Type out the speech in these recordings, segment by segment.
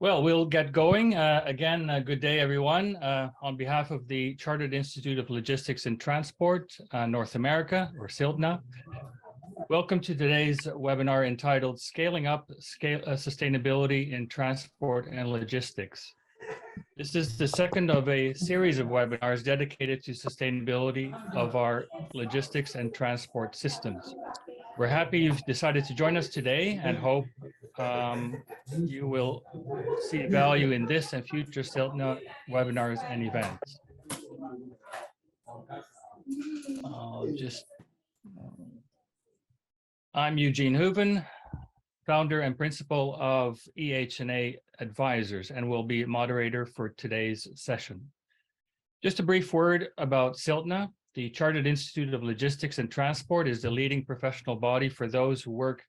Well, we'll get going. Again, good day, everyone. On behalf of the Chartered Institute of Logistics and Transport, North America, or CILTNA, welcome to today's webinar entitled Scaling Up Sustainability in Transport and Logistics. This is the second of a series of webinars dedicated to sustainability of our logistics and transport systems. We're happy you've decided to join us today and hope you will see value in this and future CILTNA webinars and events. I'm Eugene Hooven, founder and principal of EH&A Advisors, and will be moderator for today's session. Just a brief word about CILTNA. The Chartered Institute of Logistics and Transport is the leading professional body for those who work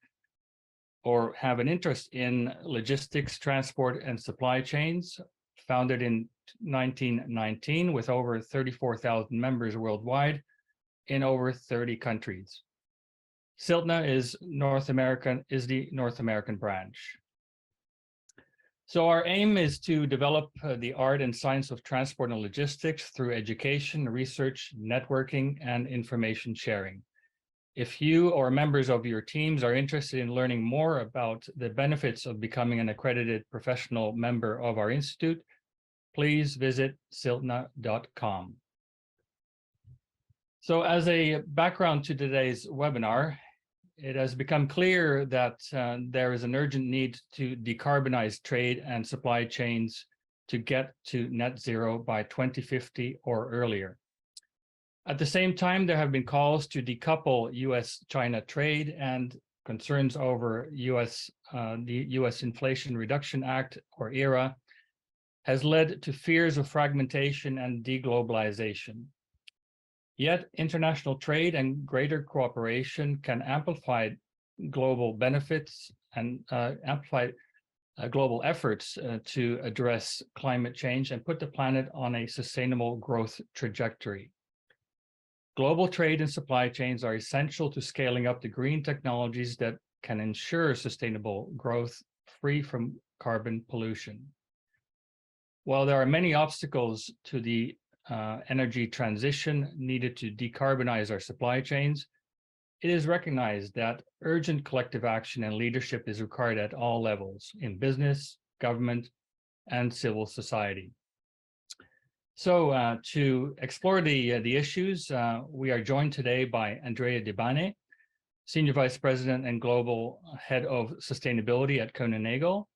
or have an interest in logistics, transport, and supply chains, founded in 1919 with over 34,000 members worldwide in over 30 countries. CILTNA is the North American branch. So our aim is to develop the art and science of transport and logistics through education, research, networking, and information sharing. If you or members of your teams are interested in learning more about the benefits of becoming an accredited professional member of our institute, please visit CILTNA.com. So as a background to today's webinar, it has become clear that there is an urgent need to decarbonize trade and supply chains to get to net zero by 2050 or earlier. At the same time, there have been calls to decouple US-China trade, and concerns over the US Inflation Reduction Act, or IRA, has led to fears of fragmentation and deglobalization. Yet, international trade and greater cooperation can amplify global benefits and amplify global efforts to address climate change and put the planet on a sustainable growth trajectory. Global trade and supply chains are essential to scaling up the green technologies that can ensure sustainable growth free from carbon pollution. While there are many obstacles to the energy transition needed to decarbonize our supply chains, it is recognized that urgent collective action and leadership is required at all levels in business, government, and civil society. So to explore the issues, we are joined today by Andrea Debbane, Senior Vice President and Global Head of Sustainability at Kuehn+Nagel,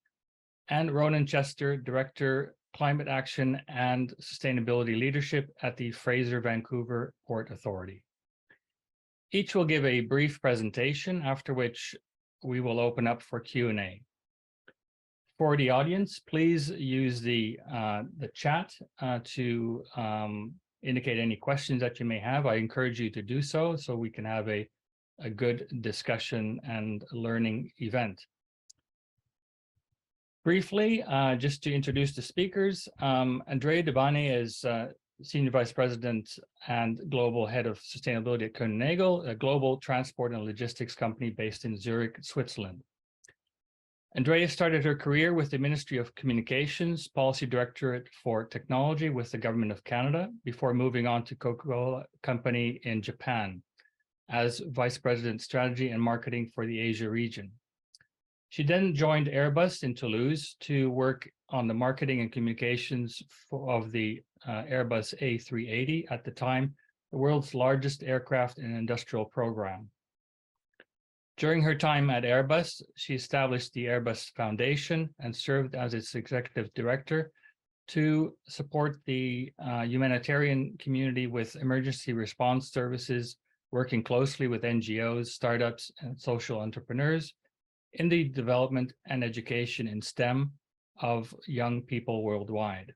and Ronan Chester, Director, Climate Action and Sustainability Leadership at the Fraser Vancouver Port Authority. Each will give a brief presentation, after which we will open up for Q&A. For the audience, please use the chat to indicate any questions that you may have. I encourage you to do so we can have a good discussion and learning event. Briefly, just to introduce the speakers, Andrea Debbane is Senior Vice President and Global Head of Sustainability at Kuehn+Nagel, a global transport and logistics company based in Zurich, Switzerland. Andrea started her career with the Ministry of Communications, Policy Directorate for Technology with the Government of Canada, before moving on to Coca-Cola Company in Japan as Vice President Strategy and Marketing for the Asia region. She then joined Airbus in Toulouse to work on the marketing and communications of the Airbus A380, at the time, the world's largest aircraft and industrial program. During her time at Airbus, she established the Airbus Foundation and served as its executive director to support the humanitarian community with emergency response services, working closely with NGOs, startups, and social entrepreneurs in the development and education in STEM of young people worldwide.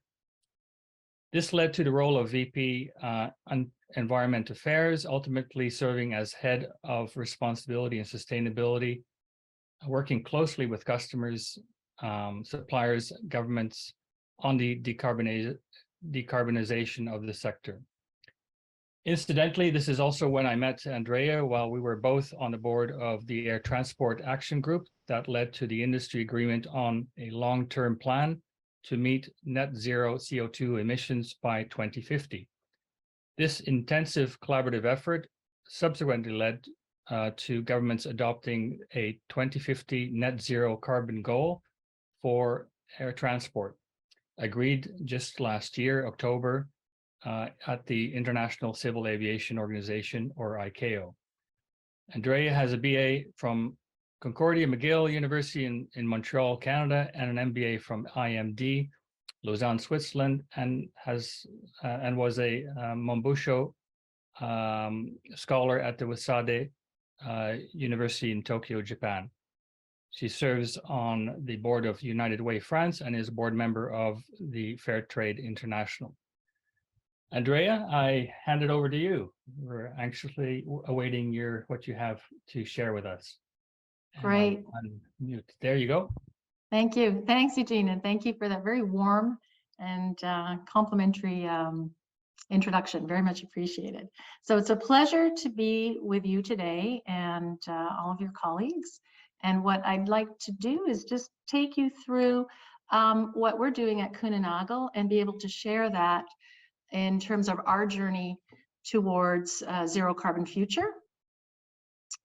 This led to the role of VP Environment Affairs, ultimately serving as Head of Responsibility and Sustainability, working closely with customers, suppliers, governments on the decarbonization of the sector. Incidentally, this is also when I met Andrea while we were both on the board of the Air Transport Action Group that led to the industry agreement on a long-term plan to meet net zero CO2 emissions by 2050. This intensive collaborative effort subsequently led to governments adopting a 2050 net zero carbon goal for air transport, agreed just last year, October, at the International Civil Aviation Organization, or ICAO. Andrea has a BA from Concordia McGill University in Montreal, Canada, and an MBA from IMD, Lausanne, Switzerland, and was a Mombusho scholar at the Waseda University in Tokyo, Japan. She serves on the board of United Way France and is a board member of the Fair Trade International. Andrea, I hand it over to you. We're anxiously awaiting what you have to share with us. Great. Unmute. There you go. Thank you. Thanks, Eugene, and thank you for that very warm and complimentary introduction. Very much appreciated. So it's a pleasure to be with you today and all of your colleagues. And what I'd like to do is just take you through what we're doing at Kuehn+Nagel and be able to share that in terms of our journey towards zero carbon future.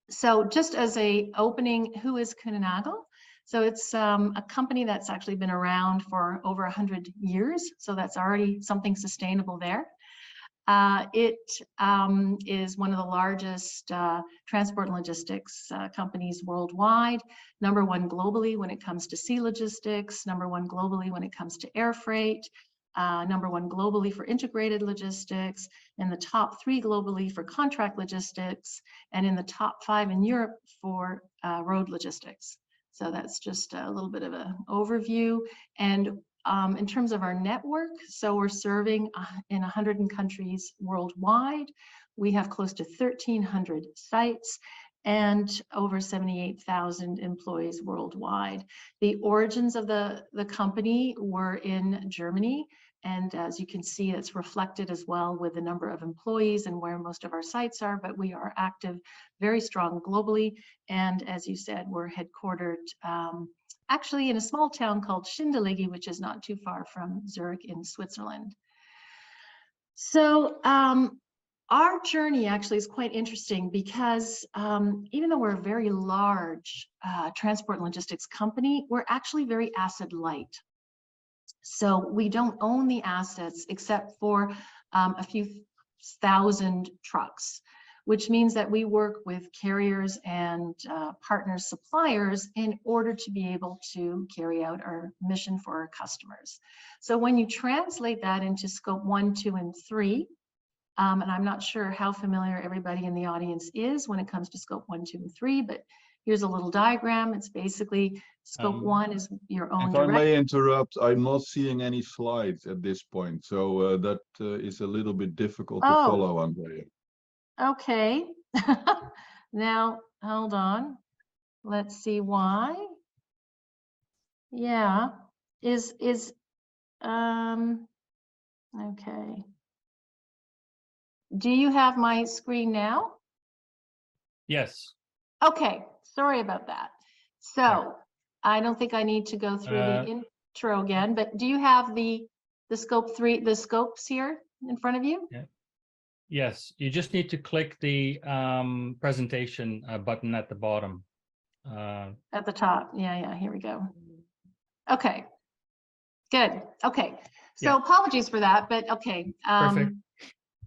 So just as a opening, who is Kuehn+Nagel? So it's a company that's actually been around for over 100 years. So that's already something sustainable there. It is one of the largest transport and logistics companies worldwide, #1 globally when it comes to sea logistics, #1 globally when it comes to air freight, #1 globally for integrated logistics, in the top 3 globally for contract logistics, and in the top 5 in Europe for road logistics. So that's just a little bit of an overview. And in terms of our network, so we're serving in 100 countries worldwide. We have close to 1,300 sites and over 78,000 employees worldwide. The origins of the company were in Germany. And as you can see, it's reflected as well with the number of employees and where most of our sites are, but we are active, very strong globally. And as you said, we're headquartered actually in a small town called Schindellegi, which is not too far from Zurich in Switzerland. So our journey actually is quite interesting because even though we're a very large transport and logistics company, we're actually very asset light. So we don't own the assets except for a few thousand trucks, which means that we work with carriers and partner suppliers in order to be able to carry out our mission for our customers. So when you translate that into scope 1, 2, and 3, and I'm not sure how familiar everybody in the audience is when it comes to scope 1, 2, and 3, but here's a little diagram. It's basically scope 1 is your own direct. If I may interrupt, I'm not seeing any slides at this point, so that is a little bit difficult to follow, Andrea. Okay. Now, hold on. Let's see why. Yeah, okay. Do you have my screen now? Yes. Okay, sorry about that. So I don't think I need to go through the intro again, but do you have the scope 3, the scopes here in front of you? Yeah. Yes, you just need to click the presentation button at the bottom. At the top, yeah, here we go. Okay, good, okay. So apologies for that, but okay. Perfect.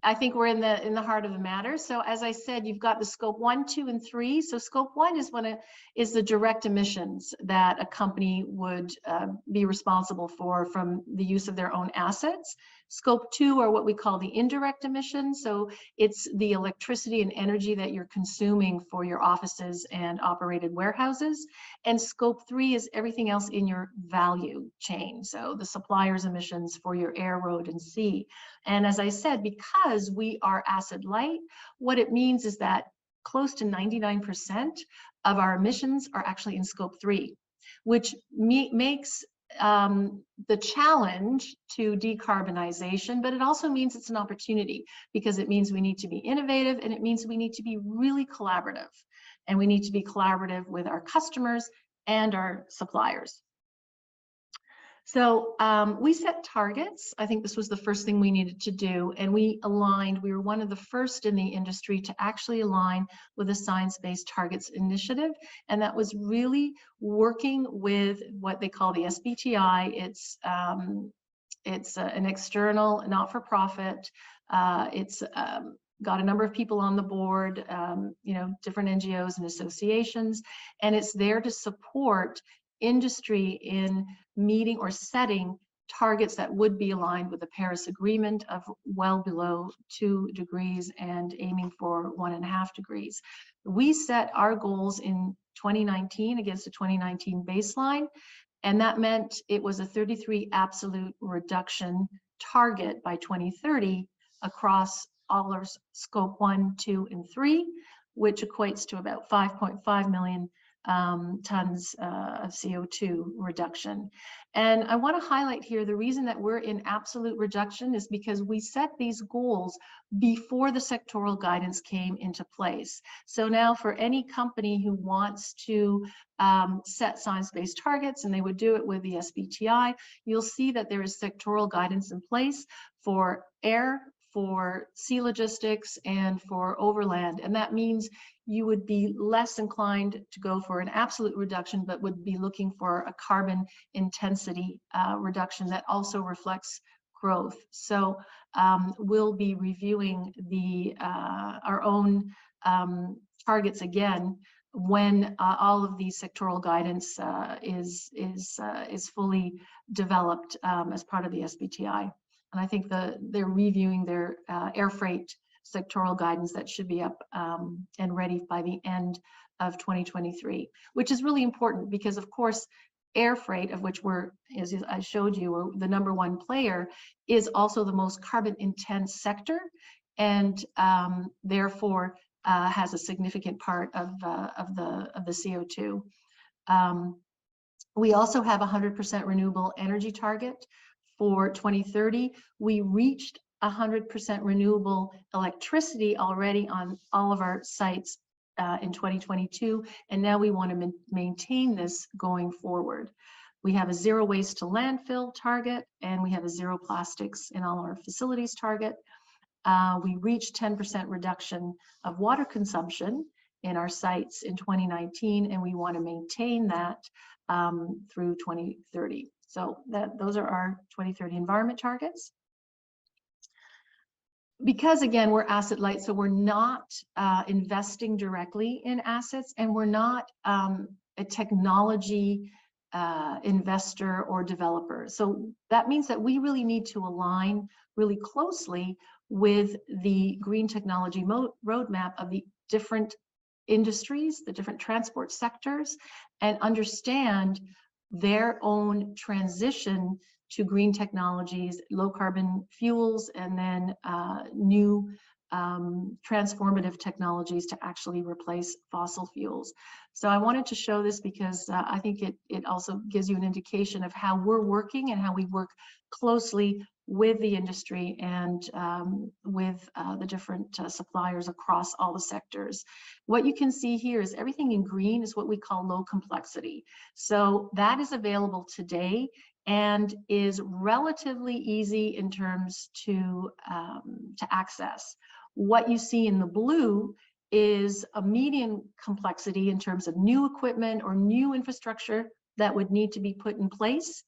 I think we're in the heart of the matter. So as I said, you've got the scope 1, 2, and 3. So scope 1 is the direct emissions that a company would be responsible for from the use of their own assets. Scope 2 are what we call the indirect emissions. So it's the electricity and energy that you're consuming for your offices and operated warehouses. And scope 3 is everything else in your value chain. So the supplier's emissions for your air, road, and sea. And as I said, because we are asset light, what it means is that close to 99% of our emissions are actually in scope 3, which makes the challenge to decarbonization, but it also means it's an opportunity, because it means we need to be innovative, and it means we need to be really collaborative, and we need to be collaborative with our customers and our suppliers. So we set targets. I think this was the first thing we needed to do, and we aligned. We were one of the first in the industry to actually align with the Science-Based Targets Initiative, and that was really working with what they call the SBTI. It's an external, not-for-profit. It's got a number of people on the board, different NGOs and associations, and it's there to support industry in meeting or setting targets that would be aligned with the Paris Agreement of well below 2 degrees and aiming for 1.5 degrees. We set our goals in 2019 against a 2019 baseline, and that meant it was a 33 absolute reduction target by 2030 across all our scope 1, 2, and 3, which equates to about 5.5 million tons of CO2 reduction. And I want to highlight here the reason that we're in absolute reduction is because we set these goals before the sectoral guidance came into place. So now for any company who wants to set science-based targets, and they would do it with the SBTI, you'll see that there is sectoral guidance in place for air, for sea logistics, and for overland. And that means you would be less inclined to go for an absolute reduction, but would be looking for a carbon intensity reduction that also reflects growth. So we'll be reviewing our own targets again when all of the sectoral guidance is fully developed as part of the SBTI. And I think they're reviewing their air freight sectoral guidance that should be up and ready by the end of 2023, which is really important because, of course, air freight, of which we're, as I showed you, are the #1 player, is also the most carbon intense sector, and therefore has a significant part of the CO2. We also have a 100% renewable energy target for 2030. We reached 100% renewable electricity already on all of our sites in 2022, and now we want to maintain this going forward. We have a zero waste to landfill target, and we have a zero plastics in all our facilities target. We reached 10% reduction of water consumption in our sites in 2019, and we want to maintain that through 2030. So those are our 2030 environment targets. Because again, we're asset light, so we're not investing directly in assets, and we're not a technology investor or developer. So that means that we really need to align really closely with the green technology roadmap of the different industries, the different transport sectors, and understand their own transition to green technologies, low carbon fuels, and then new transformative technologies to actually replace fossil fuels. So I wanted to show this because I think it also gives you an indication of how we're working and how we work closely with the industry and with the different suppliers across all the sectors. What you can see here is everything in green is what we call low complexity. So that is available today and is relatively easy in terms to access. What you see in the blue is a medium complexity in terms of new equipment or new infrastructure that would need to be put in place.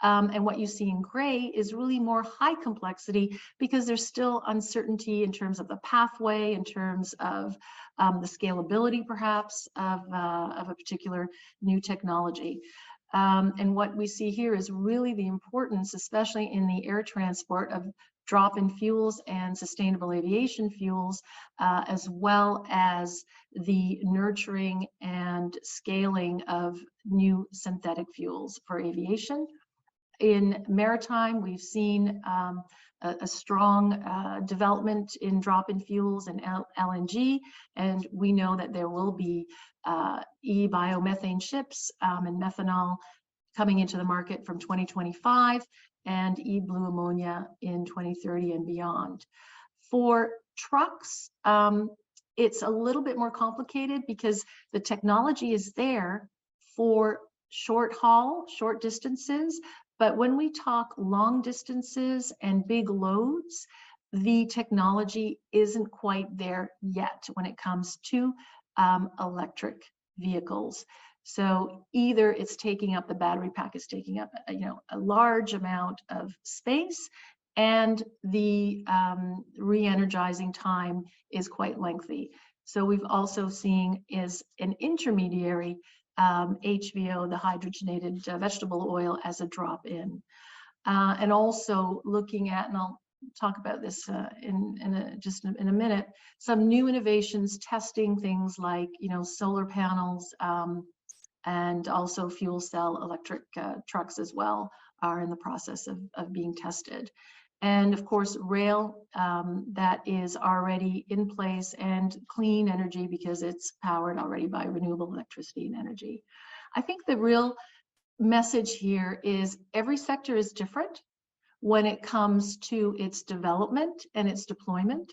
And what you see in gray is really more high complexity because there's still uncertainty in terms of the pathway, in terms of the scalability perhaps of a particular new technology. And what we see here is really the importance, especially in the air transport, of drop-in fuels and sustainable aviation fuels, as well as the nurturing and scaling of new synthetic fuels for aviation. In maritime, we've seen a strong development in drop-in fuels and LNG, and we know that there will be e-biomethane ships and methanol coming into the market from 2025, and e-blue ammonia in 2030 and beyond. For trucks, it's a little bit more complicated because the technology is there for short haul, short distances, but when we talk long distances and big loads, the technology isn't quite there yet when it comes to electric vehicles. So either it's taking up, the battery pack is taking up, a large amount of space, and the re-energizing time is quite lengthy. So we've also seen is an intermediary HVO, the hydrogenated vegetable oil, as a drop-in. And also looking at, and I'll talk about this just in a minute, some new innovations, testing things like, solar panels, and also fuel cell electric trucks as well are in the process of being tested. And of course, rail that is already in place, and clean energy because it's powered already by renewable electricity and energy. I think the real message here is every sector is different when it comes to its development and its deployment.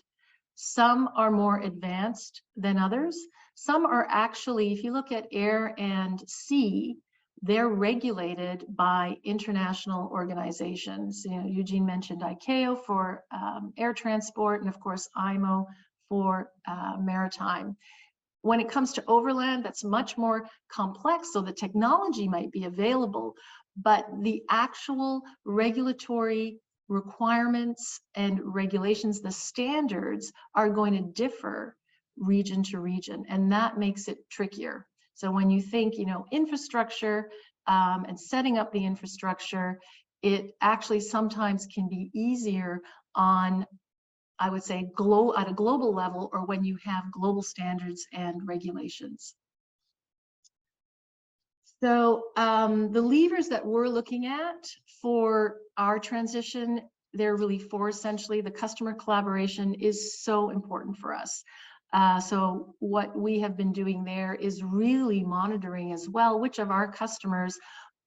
Some are more advanced than others. Some are actually, if you look at air and sea, they're regulated by international organizations. Eugene mentioned ICAO for air transport, and of course IMO for maritime. When it comes to overland, that's much more complex, so the technology might be available, but the actual regulatory requirements and regulations, the standards, are going to differ region to region, and that makes it trickier. So when you think, infrastructure and setting up the infrastructure, it actually sometimes can be easier on, I would say, at a global level, or when you have global standards and regulations. So the levers that we're looking at for our transition, they're really four essentially. The customer collaboration is so important for us. So what we have been doing there is really monitoring as well which of our customers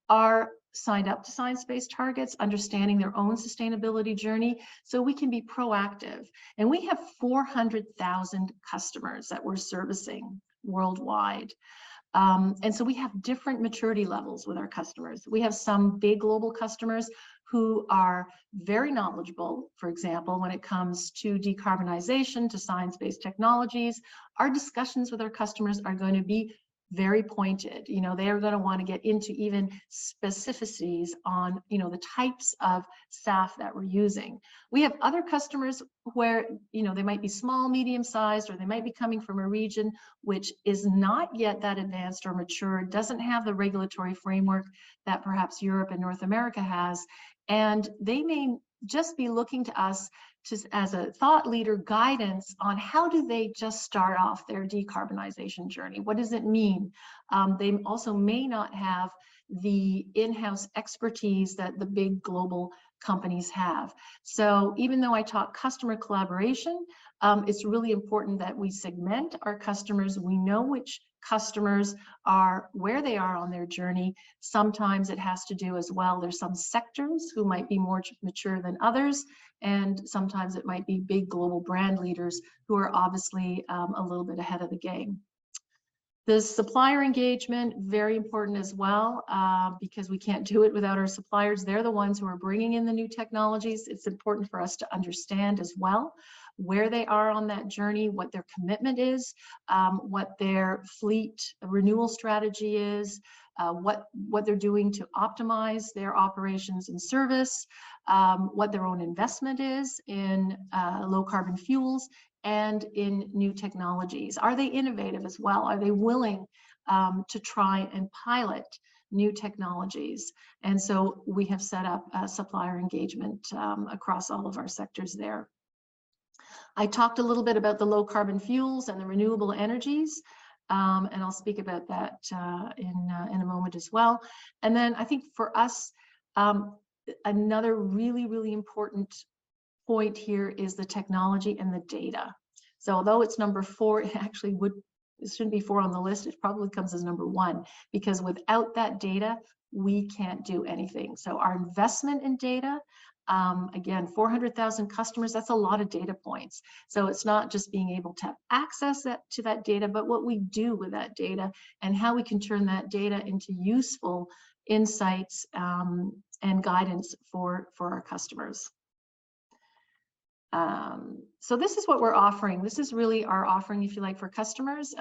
are signed up to science-based targets, understanding their own sustainability journey, so we can be proactive. And we have 400,000 customers that we're servicing worldwide. And so we have different maturity levels with our customers. We have some big global customers who are very knowledgeable, for example, when it comes to decarbonization, to science-based technologies. Our discussions with our customers are going to be very pointed. They are going to want to get into even specificities on, the types of SAF that we're using. We have other customers where, they might be small, medium-sized, or they might be coming from a region which is not yet that advanced or mature, doesn't have the regulatory framework that perhaps Europe and North America has, and they may just be looking to us as a thought leader guidance on how do they just start off their decarbonization journey. What does it mean? They also may not have the in-house expertise that the big global companies have. So even though I talk customer collaboration, it's really important that we segment our customers. We know which customers are, where they are on their journey. Sometimes it has to do as well, there's some sectors who might be more mature than others, and sometimes it might be big global brand leaders who are obviously a little bit ahead of the game. The supplier engagement, very important as well, because we can't do it without our suppliers. They're the ones who are bringing in the new technologies. It's important for us to understand as well where they are on that journey, what their commitment is, what their fleet renewal strategy is, what they're doing to optimize their operations and service, what their own investment is in low carbon fuels and in new technologies. Are they innovative as well? Are they willing to try and pilot new technologies? And so we have set up supplier engagement across all of our sectors there. I talked a little bit about the low carbon fuels and the renewable energies, and I'll speak about that in a moment as well. And then I think for us, another really, really important point here is the technology and the data. So although it's number 4, it actually it shouldn't be 4 on the list. It probably comes as number 1, because without that data, we can't do anything. So our investment in data, again, 400,000 customers, that's a lot of data points. So it's not just being able to have access to that data, but what we do with that data and how we can turn that data into useful insights and guidance for our customers. So this is what we're offering. This is really our offering, if you like, for customers,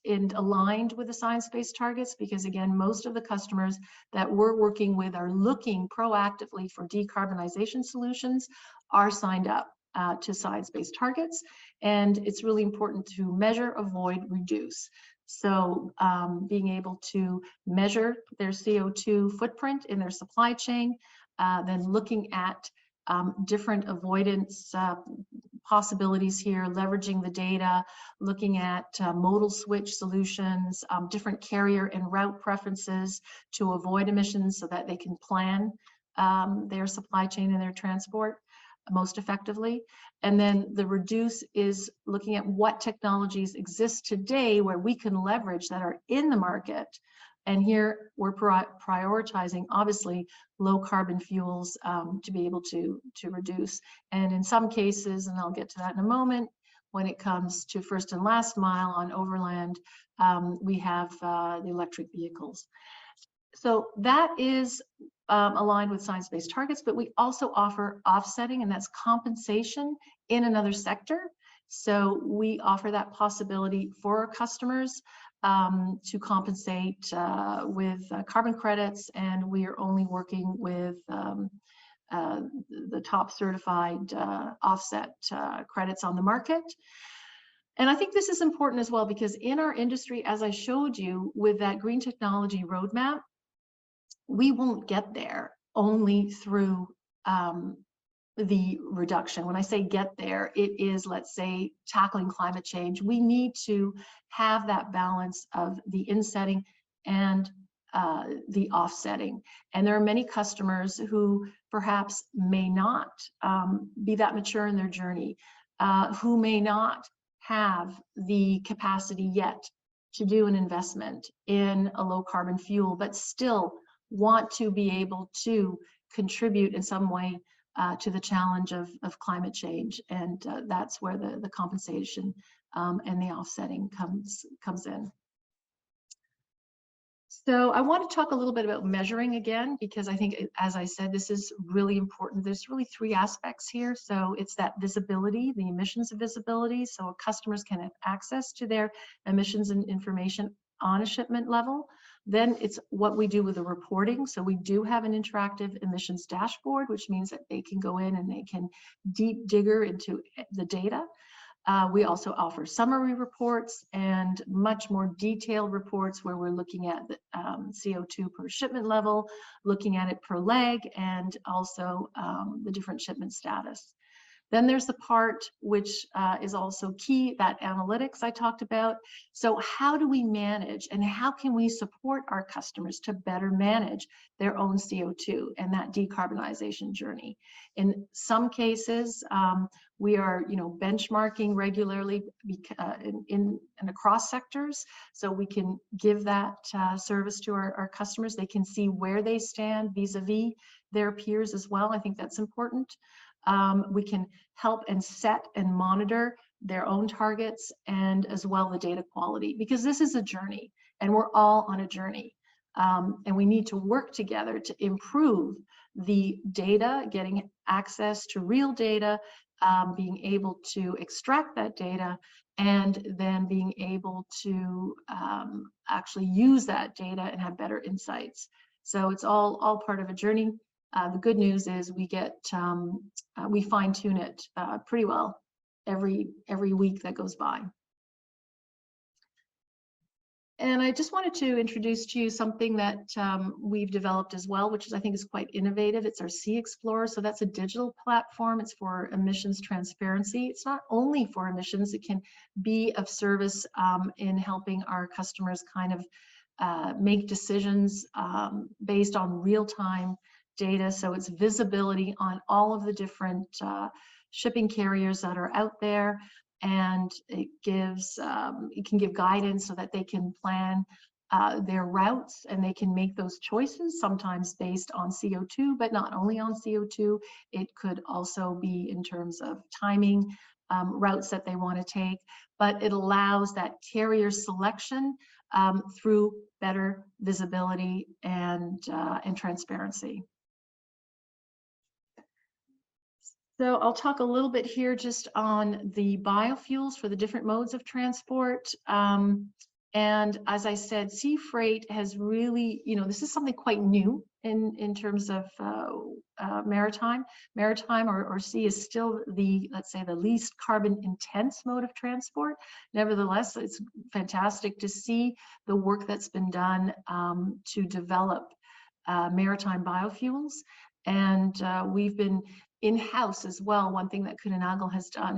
and aligned with the science-based targets, because again, most of the customers that we're working with are looking proactively for decarbonization solutions, are signed up to science-based targets. And it's really important to measure, avoid, reduce. So being able to measure their CO2 footprint in their supply chain, then looking at different avoidance possibilities here, leveraging the data, looking at modal switch solutions, different carrier and route preferences to avoid emissions so that they can plan their supply chain and their transport most effectively. And then the reduce is looking at what technologies exist today where we can leverage that are in the market. And here we're prioritizing, obviously, low carbon fuels to be able to reduce. And in some cases, and I'll get to that in a moment, when it comes to first and last mile on overland, we have the electric vehicles. So that is aligned with science-based targets, but we also offer offsetting, and that's compensation in another sector. So we offer that possibility for our customers to compensate with carbon credits, and we are only working with the top certified offset credits on the market. And I think this is important as well, because in our industry, as I showed you with that green technology roadmap, we won't get there only through the reduction. When I say get there, it is, let's say, tackling climate change. We need to have that balance of the insetting and the offsetting. And there are many customers who perhaps may not be that mature in their journey, who may not have the capacity yet to do an investment in a low carbon fuel, but still want to be able to contribute in some way to the challenge of climate change. And that's where the compensation and the offsetting comes in. So I want to talk a little bit about measuring again, because I think, as I said, this is really important. There's really three aspects here. So it's that visibility, the emissions visibility, so customers can have access to their emissions and information on a shipment level. Then it's what we do with the reporting. So we do have an interactive emissions dashboard, which means that they can go in and they can deep digger into the data. We also offer summary reports and much more detailed reports where we're looking at the CO2 per shipment level, looking at it per leg, and also the different shipment status. Then there's the part which is also key, that analytics I talked about. So how do we manage and how can we support our customers to better manage their own CO2 and that decarbonization journey? In some cases, we are, benchmarking regularly in across sectors, so we can give that service to our customers. They can see where they stand vis-a-vis their peers as well. I think that's important. We can help and set and monitor their own targets, and as well the data quality, because this is a journey and we're all on a journey. And we need to work together to improve the data, getting access to real data, being able to extract that data, and then being able to actually use that data and have better insights. So it's all part of a journey. The good news is we get we fine tune it pretty well every week that goes by. And I just wanted to introduce to you something that we've developed as well, which I think is quite innovative. It's our Sea Explorer. So that's a digital platform. It's for emissions transparency. It's not only for emissions, it can be of service in helping our customers kind of make decisions based on real-time data. So it's visibility on all of the different shipping carriers that are out there, and it gives it can give guidance so that they can plan their routes, and they can make those choices, sometimes based on CO2, but not only on CO2. It could also be in terms of timing, routes that they want to take, but it allows that carrier selection through better visibility and transparency. So I'll talk a little bit here just on the biofuels for the different modes of transport. And as I said, sea freight has really, this is something quite new in terms of maritime. Maritime or sea is still let's say, the least carbon intense mode of transport. Nevertheless, it's fantastic to see the work that's been done to develop maritime biofuels. And we've been in-house as well. One thing that Kuehn+Nagel has done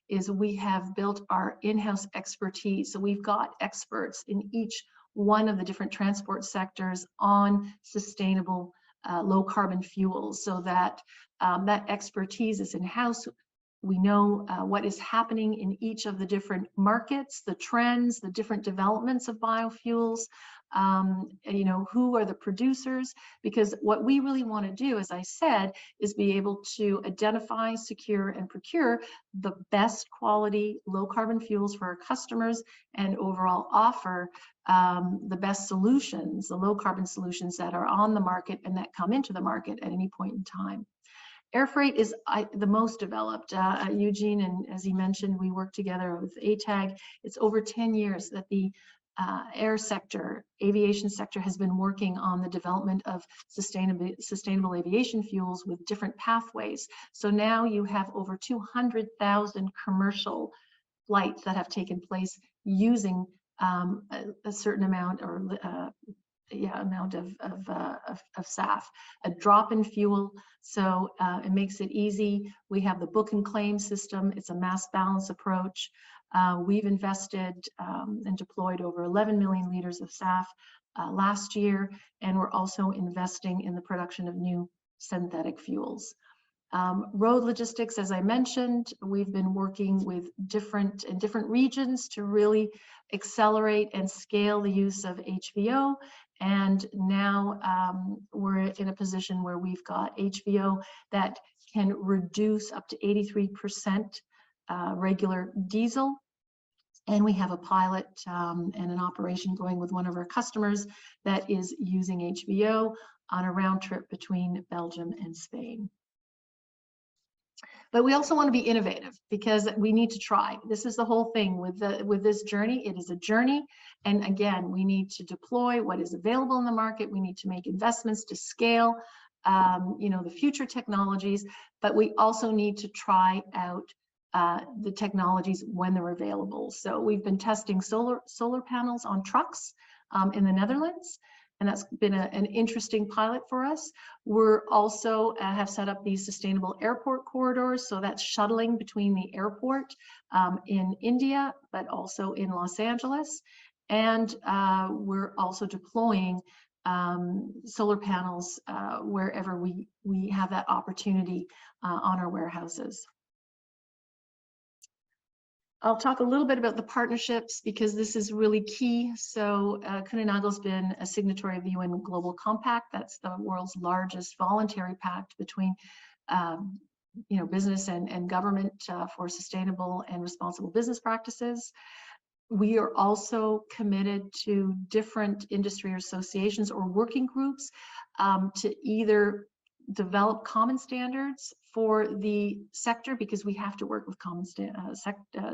is we have built our in-house expertise. So we've got experts in each one of the different transport sectors on sustainable low carbon fuels, so that that expertise is in-house. We know what is happening in each of the different markets, the trends, the different developments of biofuels, who are the producers, because what we really want to do, as I said, is be able to identify, secure, and procure the best quality low carbon fuels for our customers, and overall offer the best solutions, the low carbon solutions that are on the market and that come into the market at any point in time. Air freight is the most developed. Eugene, and as he mentioned, we work together with ATAG. It's over 10 years that the air sector, aviation sector, has been working on the development of sustainable aviation fuels with different pathways. So now you have over 200,000 commercial flights that have taken place using a certain amount or amount of SAF, a drop in fuel. So it makes it easy. We have the book and claim system. It's a mass balance approach. We've invested and deployed over 11 million liters of SAF last year, and we're also investing in the production of new synthetic fuels. Road logistics, as I mentioned, we've been working with different regions to really accelerate and scale the use of HVO. And now we're in a position where we've got HVO that can reduce up to 83% regular diesel. And we have a pilot and an operation going with one of our customers that is using HVO on a round trip between Belgium and Spain. But we also want to be innovative, because we need to try. This is the whole thing with this journey. It is a journey. And again, we need to deploy what is available in the market. We need to make investments to scale, the future technologies, but we also need to try out the technologies when they're available. So we've been testing solar panels on trucks in the Netherlands, and that's been an interesting pilot for us. We're also have set up these sustainable airport corridors, so that's shuttling between the airport in India, but also in Los Angeles. And we're also deploying solar panels wherever we have that opportunity on our warehouses. I'll talk a little bit about the partnerships, because this is really key. So Kuehn+Nagel's been a signatory of the UN Global Compact. That's the world's largest voluntary pact between business and government for sustainable and responsible business practices. We are also committed to different industry associations or working groups to either develop common standards for the sector, because we have to work with common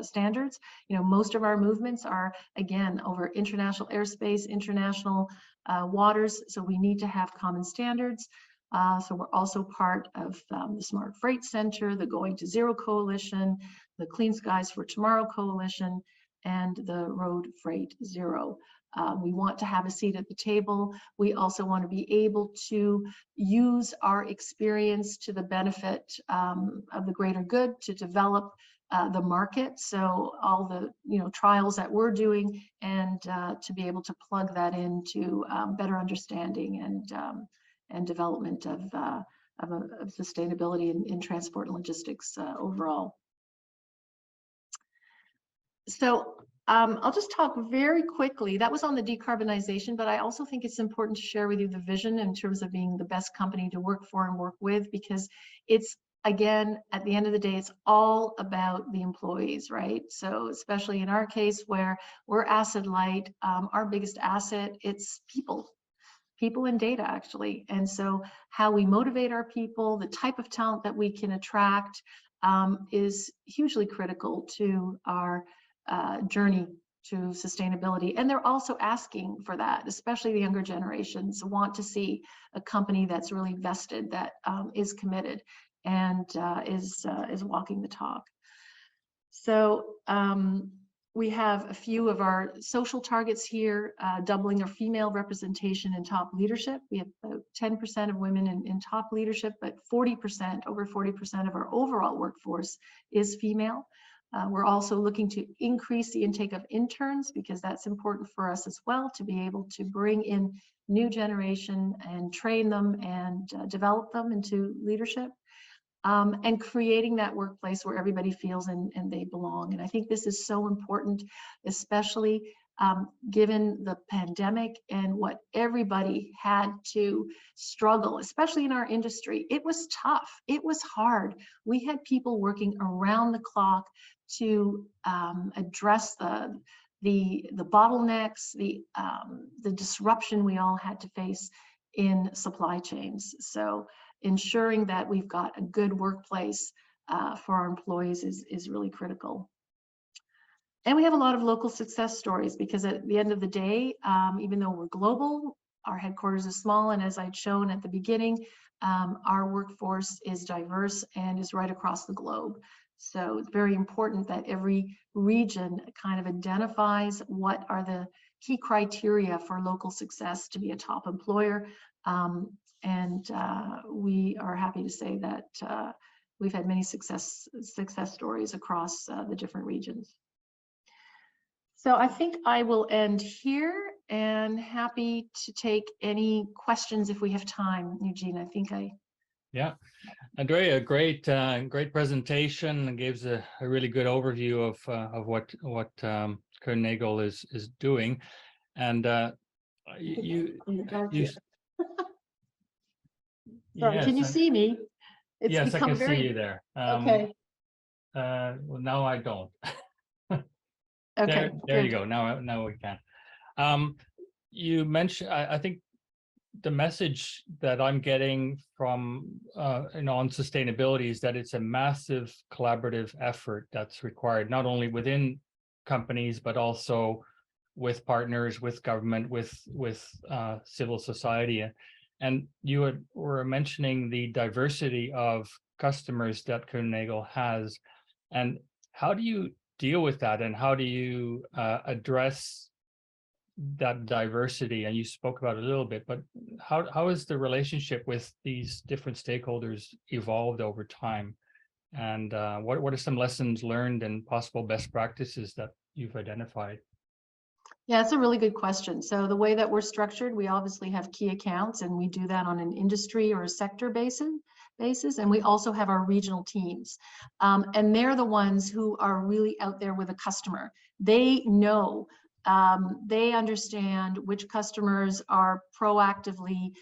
standards. Most of our movements are, again, over international airspace, international waters, so we need to have common standards. So we're also part of the Smart Freight Center, the Going to Zero Coalition, the Clean Skies for Tomorrow Coalition, and the Road Freight Zero. We want to have a seat at the table. We also want to be able to use our experience to the benefit of the greater good to develop the market. So all the trials that we're doing, and to be able to plug that into better understanding and development of sustainability in transport and logistics overall. So I'll just talk very quickly. That was on the decarbonization, but I also think it's important to share with you the vision in terms of being the best company to work for and work with, because it's, again, at the end of the day, it's all about the employees, right? So especially in our case where we're asset light, our biggest asset, it's people and data, actually. And so how we motivate our people, the type of talent that we can attract, is hugely critical to our journey to sustainability. And they're also asking for that, especially the younger generations want to see a company that's really vested, that is committed and is walking the talk. So we have a few of our social targets here, doubling our female representation in top leadership. We have about 10% of women in top leadership, but 40%, over 40% of our overall workforce is female. We're also looking to increase the intake of interns, because that's important for us as well, to be able to bring in new generation and train them and develop them into leadership. And creating that workplace where everybody feels and they belong. And I think this is so important, especially given the pandemic and what everybody had to struggle, especially in our industry. It was tough. It was hard. We had people working around the clock to address the bottlenecks, the disruption we all had to face in supply chains. So ensuring that we've got a good workplace for our employees is really critical. And we have a lot of local success stories, because at the end of the day, even though we're global, our headquarters is small, and as I'd shown at the beginning, our workforce is diverse and is right across the globe. So it's very important that every region kind of identifies what are the key criteria for local success to be a top employer. And we are happy to say that we've had many success stories across the different regions. So I think I will end here, and happy to take any questions if we have time. Eugene, I think Yeah, Andrea, great presentation, and gives a really good overview of what Kuehn+Nagel is doing, and you Sorry, yes, can you see me? It's yes, I become can very... see you there. Okay. Well, now I don't. Okay. There you go. Now we can. You mentioned, I think the message that I'm getting from on sustainability is that it's a massive collaborative effort that's required, not only within companies, but also with partners, with government, with civil society. And you were mentioning the diversity of customers that Kuehn+Nagel has, and how do you deal with that, and how do you address that diversity? And you spoke about it a little bit, but how has the relationship with these different stakeholders evolved over time? And what are some lessons learned and possible best practices that you've identified? Yeah, it's a really good question. So the way that we're structured, we obviously have key accounts, and we do that on an industry or a sector basis. And we also have our regional teams. And they're the ones who are really out there with a customer. They know, they understand which customers are proactively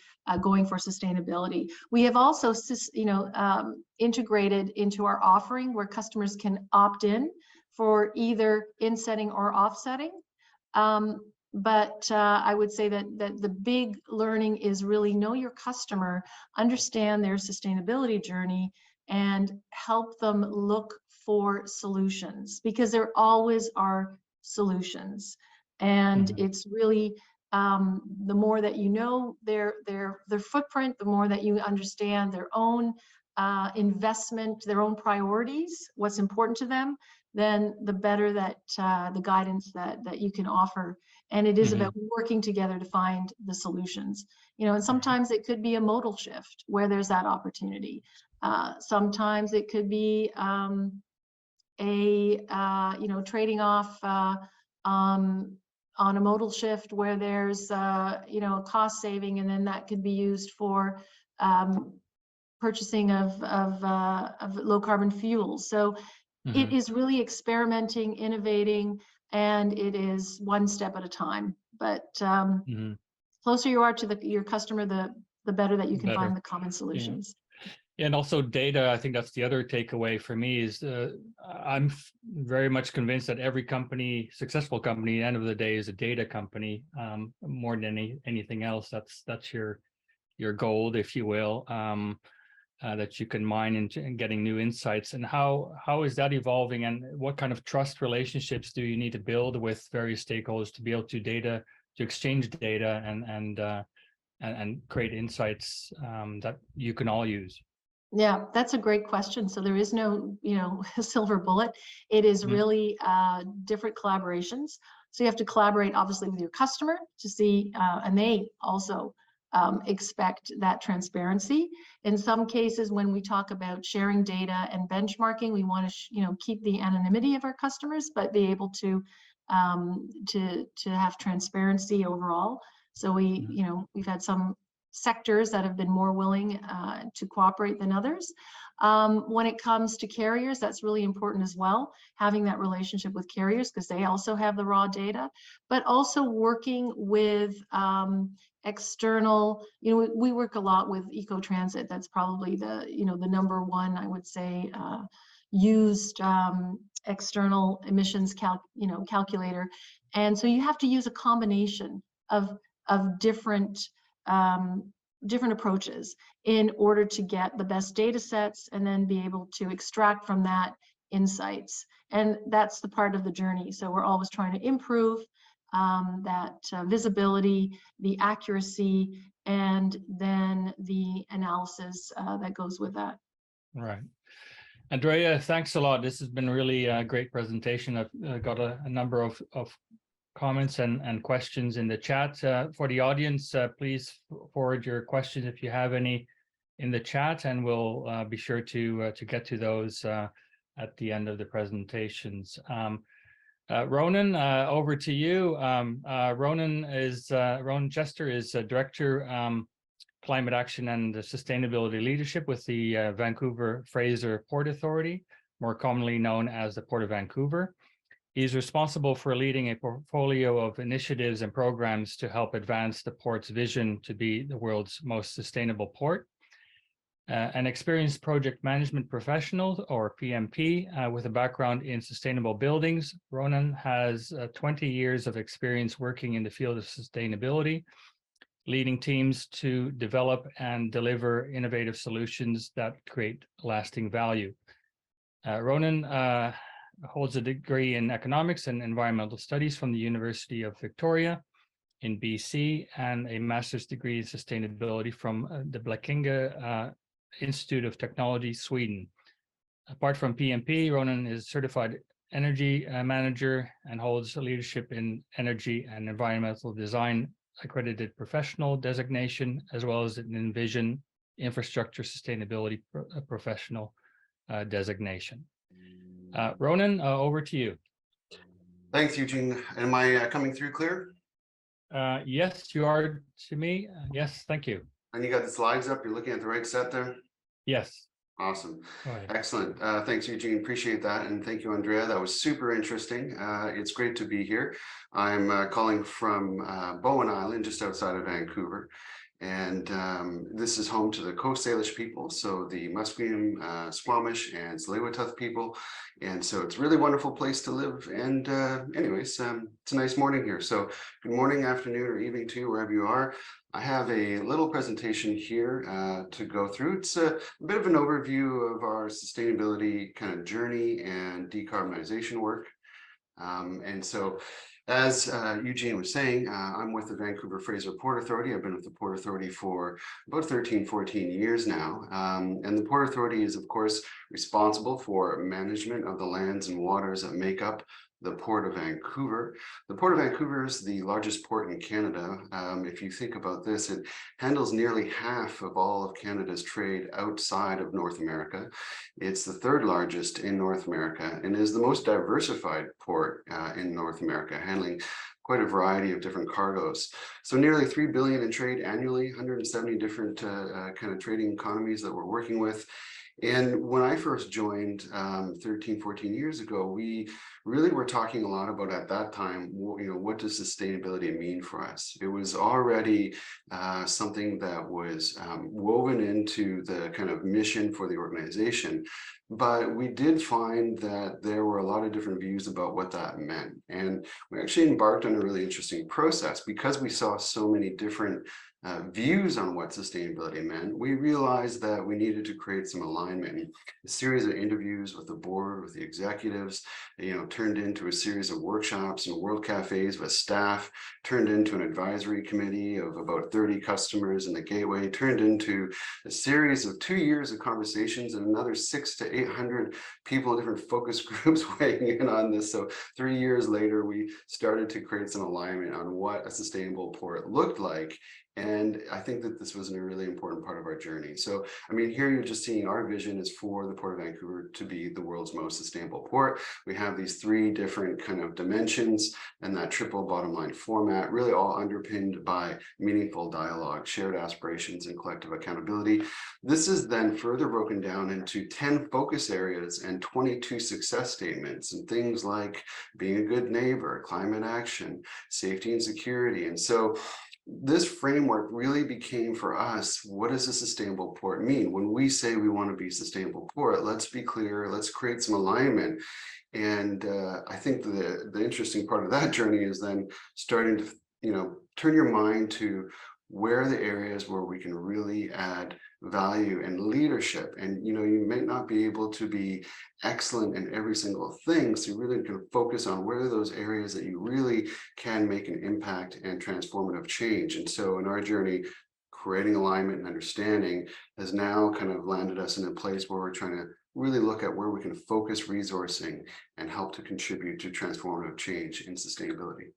going for sustainability. We have also, integrated into our offering where customers can opt in for either insetting or offsetting. But I would say that the big learning is really know your customer, understand their sustainability journey, and help them look for solutions, because there always are solutions. And it's really the more that you know their footprint, the more that you understand their own investment, their own priorities, what's important to them, then the better that the guidance that you can offer. And it is about working together to find the solutions. And sometimes it could be a modal shift where there's that opportunity. Sometimes it could be trading off on a modal shift where there's a cost saving, and then that could be used for purchasing of low carbon fuels. So it is really experimenting, innovating, and it is one step at a time. But Mhm. closer you are to your customer, the better that you can Better. find the common solutions. And also data, I think that's the other takeaway for me is I'm very much convinced that every company, successful company, at the end of the day is a data company, more than anything else. That's your gold, if you will, that you can mine into and getting new insights. And how is that evolving, and what kind of trust relationships do you need to build with various stakeholders to be able to exchange data and create insights that you can all use? Yeah, that's a great question. So there is no, silver bullet. It is really different collaborations. So you have to collaborate obviously with your customer to see, and they also expect that transparency. In some cases, when we talk about sharing data and benchmarking, we want to, keep the anonymity of our customers, but be able to have transparency overall. So we've had some sectors that have been more willing to cooperate than others. When it comes to carriers, that's really important as well, having that relationship with carriers because they also have the raw data, but also working with external, we work a lot with Eco-Transit. That's probably the number one, I would say, used external emissions calculator. And so you have to use a combination of different approaches in order to get the best data sets and then be able to extract from that insights. And that's the part of the journey. So we're always trying to improve that visibility, the accuracy, and then the analysis that goes with that. Right. Andrea, thanks a lot. This has been really a great presentation. I've got a number of comments and questions in the chat. For the audience, please forward your questions if you have any in the chat, and we'll be sure to get to those at the end of the presentations. Ronan, over to you. Ronan Chester is Director Climate Action and Sustainability Leadership with the Vancouver Fraser Port Authority, more commonly known as the Port of Vancouver. He's responsible for leading a portfolio of initiatives and programs to help advance the port's vision to be the world's most sustainable port. An experienced project management professional, or PMP, with a background in sustainable buildings, Ronan has 20 years of experience working in the field of sustainability, leading teams to develop and deliver innovative solutions that create lasting value. Ronan holds a degree in economics and environmental studies from the University of Victoria in BC and a master's degree in sustainability from the Blekinge Institute of Technology, Sweden. Apart from PMP, Ronan is certified energy manager and holds leadership in energy and environmental design accredited professional designation, as well as an Envision infrastructure sustainability professional designation. Ronan, over to you. Thanks, Eugene. Am I coming through clear? Yes, you are to me. Yes, thank you. And you got the slides up? You're looking at the right set there? Yes. Awesome. Right. Excellent. Thanks, Eugene. Appreciate that. And thank you, Andrea. That was super interesting. It's great to be here. I'm calling from Bowen Island, just outside of Vancouver. And this is home to the Coast Salish people, so the Musqueam, Squamish, and Tsleil-Waututh people. And so it's a really wonderful place to live. And anyways, it's a nice morning here. So good morning, afternoon, or evening to you, wherever you are. I have a little presentation here to go through. It's a bit of an overview of our sustainability kind of journey and decarbonization work. And so, as Eugene was saying, I'm with the Vancouver Fraser Port Authority. I've been with the Port Authority for about 13, 14 years now. And the Port Authority is, of course, responsible for management of the lands and waters that make up the Port of Vancouver. The Port of Vancouver is the largest port in Canada. If you think about this, it handles nearly half of all of Canada's trade outside of North America. It's the third largest in North America and is the most diversified port in North America, handling quite a variety of different cargoes. So nearly 3 billion in trade annually, 170 different kind of trading economies that we're working with. And when I first joined 13, 14 years ago, we really we're talking a lot about at that time, what does sustainability mean for us? It was already something that was woven into the kind of mission for the organization. But we did find that there were a lot of different views about what that meant. And we actually embarked on a really interesting process because we saw so many different views on what sustainability meant. We realized that we needed to create some alignment. And a series of interviews with the board, with the executives, turned into a series of workshops and world cafes with staff, turned into an advisory committee of about 30 customers in the Gateway, turned into a series of 2 years of conversations and another 600 to 800 people in different focus groups weighing in on this. So 3 years later, we started to create some alignment on what a sustainable port looked like. And I think that this was a really important part of our journey. So, I mean, here you're just seeing our vision is for the Port of Vancouver to be the world's most sustainable port. We have these 3 different kind of dimensions and that triple bottom line format, really all underpinned by meaningful dialogue, shared aspirations, and collective accountability. This is then further broken down into 10 focus areas and 22 success statements, and things like being a good neighbor, climate action, safety and security. And so this framework really became for us, what does a sustainable port mean? When we say we want to be a sustainable port, let's be clear, let's create some alignment. And I think the interesting part of that journey is then starting to, turn your mind to where are the areas where we can really add value and leadership. And you may not be able to be excellent in every single thing, so you really can focus on where are those areas that you really can make an impact and transformative change. And so in our journey, creating alignment and understanding has now kind of landed us in a place where we're trying to really look at where we can focus resourcing and help to contribute to transformative change in sustainability.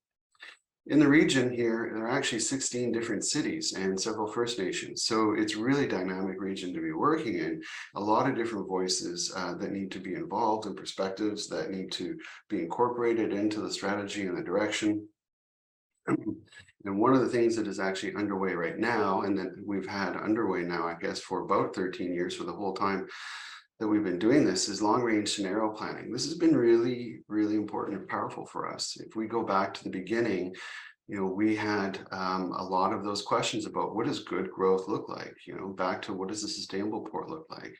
In the region here, there are actually 16 different cities and several First Nations. So it's really dynamic region to be working in. A lot of different voices that need to be involved and perspectives that need to be incorporated into the strategy and the direction. And one of the things that is actually underway right now, and that we've had underway now, I guess, for about 13 years, for the whole time that we've been doing this, is long-range scenario planning. This has been really, really important and powerful for us. If we go back to the beginning, we had a lot of those questions about what does good growth look like, back to what does a sustainable port look like.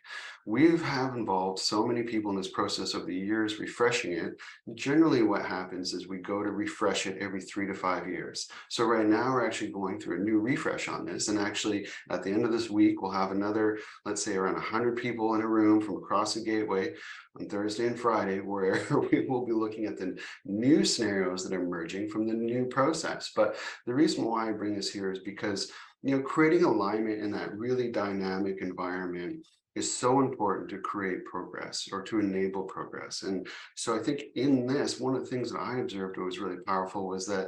We have involved so many people in this process over the years, refreshing it. Generally what happens is we go to refresh it every 3 to 5 years. So right now we're actually going through a new refresh on this. And actually at the end of this week, we'll have another, let's say around 100 people in a room from across the Gateway on Thursday and Friday, where we will be looking at the new scenarios that are emerging from the new process. But the reason why I bring this here is because, creating alignment in that really dynamic environment is so important to create progress or to enable progress. And so I think in this, one of the things that I observed that was really powerful was that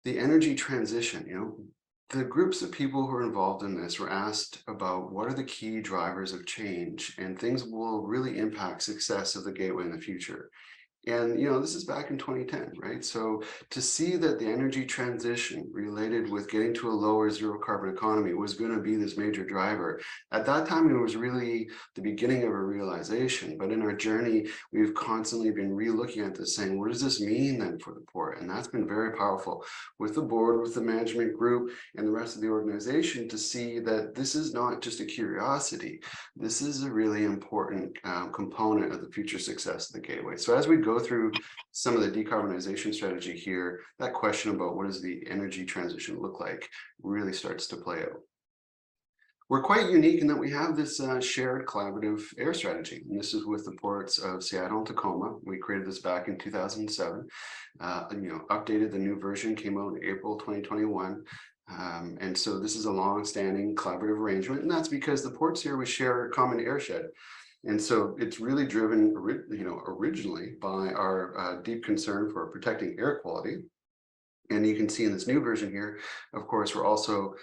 the energy transition, the groups of people who are involved in this were asked about what are the key drivers of change and things will really impact success of the Gateway in the future. And, this is back in 2010, right? So to see that the energy transition related with getting to a lower zero carbon economy was going to be this major driver. At that time, it was really the beginning of a realization. But in our journey, we've constantly been re-looking at this, saying, what does this mean then for the port? And that's been very powerful with the board, with the management group, and the rest of the organization to see that this is not just a curiosity. This is a really important component of the future success of the Gateway. So as we go through some of the decarbonization strategy here, that question about what does the energy transition look like really starts to play out. We're quite unique in that we have this shared collaborative air strategy, and this is with the ports of Seattle and Tacoma. We created this back in 2007, updated, the new version came out in April 2021. And so this is a long-standing collaborative arrangement, and that's because the ports here, we share a common airshed. And so it's really driven, originally by our deep concern for protecting air quality. And you can see in this new version here, of course, we're also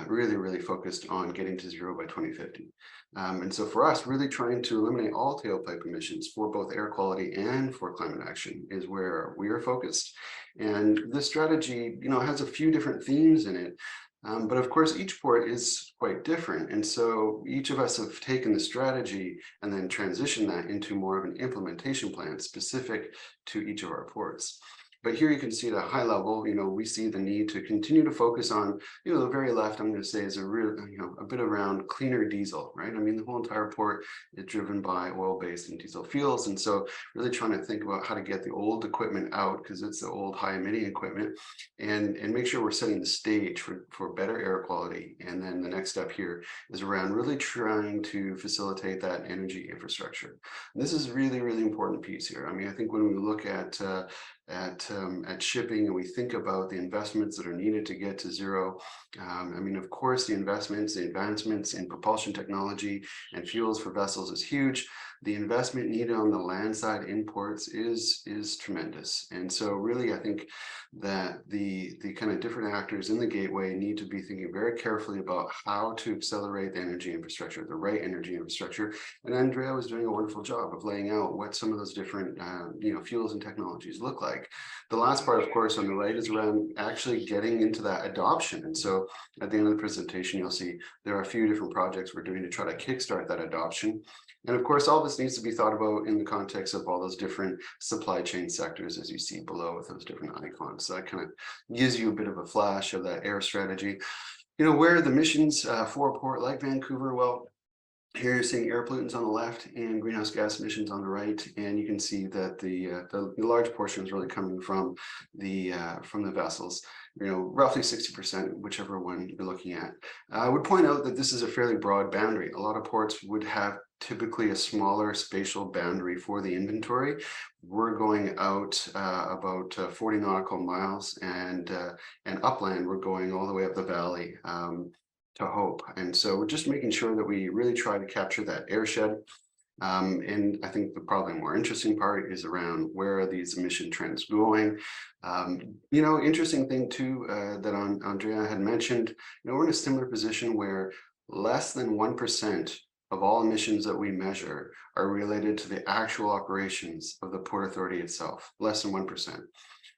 really, really focused on getting to zero by 2050. And so for us, really trying to eliminate all tailpipe emissions for both air quality and for climate action is where we are focused. And this strategy, has a few different themes in it. But of course, each port is quite different. And so each of us have taken the strategy and then transitioned that into more of an implementation plan specific to each of our ports. But here you can see at a high level, we see the need to continue to focus on, the very left, I'm going to say is a real, a bit around cleaner diesel, right? I mean, the whole entire port is driven by oil-based and diesel fuels. And so really trying to think about how to get the old equipment out, because it's the old high emitting equipment, and make sure we're setting the stage for better air quality. And then the next step here is around really trying to facilitate that energy infrastructure. And this is really, really important piece here. I mean, I think when we look at shipping and we think about the investments that are needed to get to zero, I mean, of course, the advancements in propulsion technology and fuels for vessels is huge. The investment needed on the land side in ports is tremendous. And so really, I think that the kind of different actors in the gateway need to be thinking very carefully about how to accelerate the energy infrastructure, the right energy infrastructure. And Andrea was doing a wonderful job of laying out what some of those different fuels and technologies look like. The last part, of course, on the right is around actually getting into that adoption. And so at the end of the presentation, you'll see there are a few different projects we're doing to try to kickstart that adoption. And of course, all this needs to be thought about in the context of all those different supply chain sectors, as you see below with those different icons. So that kind of gives you a bit of a flash of that air strategy. Where are the missions for a port like Vancouver? Well, here you're seeing air pollutants on the left and greenhouse gas emissions on the right, and you can see that the large portion is really coming from the vessels. Roughly 60%, whichever one you're looking at. I would point out that this is a fairly broad boundary. A lot of ports would have typically a smaller spatial boundary for the inventory. We're going out about 40 nautical miles, and upland, we're going all the way up the valley to Hope. And so we're just making sure that we really try to capture that airshed. And I think the probably more interesting part is around where are these emission trends going. Interesting thing too that Andrea had mentioned, we're in a similar position where less than 1% of all emissions that we measure are related to the actual operations of the Port Authority itself, less than 1%.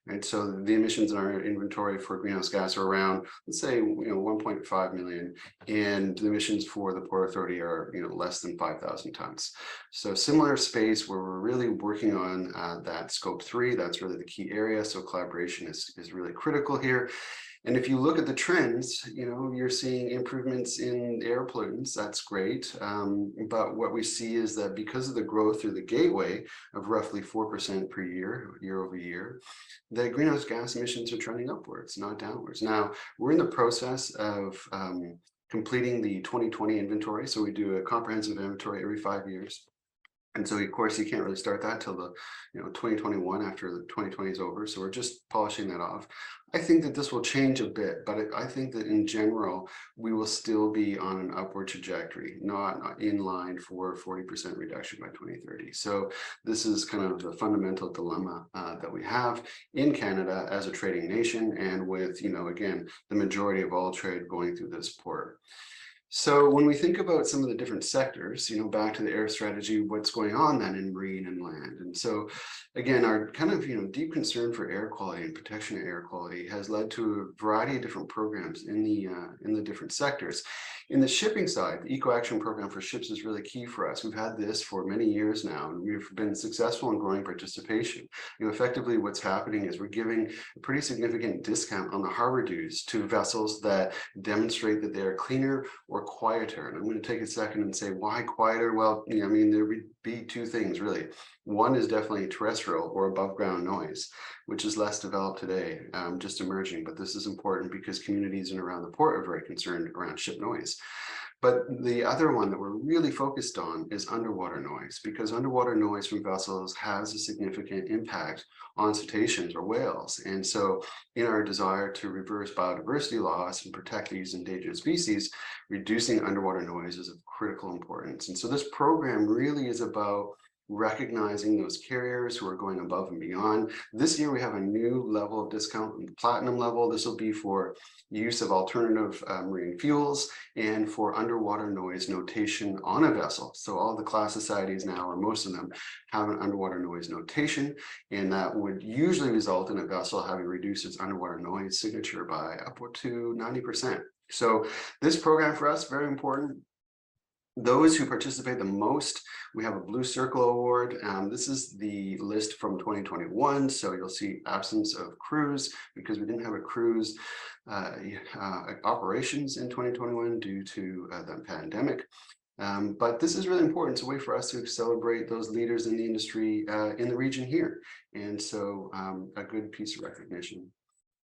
Right, so the emissions in our inventory for greenhouse gas are around, let's say, 1.5 million, and the emissions for the Port Authority are, less than 5,000 tons. So similar space where we're really working on that scope 3. That's really the key area. So collaboration is really critical here. And if you look at the trends, you're seeing improvements in air pollutants. That's great. But what we see is that because of the growth through the gateway of roughly 4% per year, year over year, the greenhouse gas emissions are trending upwards, not downwards. Now, we're in the process of completing the 2020 inventory. So we do a comprehensive inventory every 5 years. And so, of course, you can't really start that till the 2021 after the 2020 is over. So we're just polishing that off. I think that this will change a bit, but I think that in general, we will still be on an upward trajectory, not in line for 40% reduction by 2030. So this is kind of the fundamental dilemma that we have in Canada as a trading nation, and with, again, the majority of all trade going through this port. So when we think about some of the different sectors, back to the air strategy, what's going on then in marine and land? And so again, our kind of, deep concern for air quality and protection of air quality has led to a variety of different programs in the different sectors. In the shipping side, the Eco Action Program for ships is really key for us. We've had this for many years now, and we've been successful in growing participation. Effectively what's happening is we're giving a pretty significant discount on the harbor dues to vessels that demonstrate that they are cleaner or quieter. And I'm going to take a second and say, why quieter? Well, there would be two things really. One is definitely terrestrial or above ground noise, which is less developed today, just emerging. But this is important because communities in and around the port are very concerned around ship noise. But the other one that we're really focused on is underwater noise, because underwater noise from vessels has a significant impact on cetaceans or whales. And so in our desire to reverse biodiversity loss and protect these endangered species, reducing underwater noise is of critical importance. And so this program really is about recognizing those carriers who are going above and beyond. This year we have a new level of discount, the platinum level. This will be for use of alternative marine fuels and for underwater noise notation on a vessel. So all the class societies now, or most of them, have an underwater noise notation, and that would usually result in a vessel having reduced its underwater noise signature by upward to 90%. So this program for us, very important. Those who participate the most, we have a Blue Circle Award. This is the list from 2021. So you'll see absence of cruise because we didn't have a cruise operations in 2021 due to the pandemic. But this is really important. It's a way for us to celebrate those leaders in the industry in the region here. And so a good piece of recognition.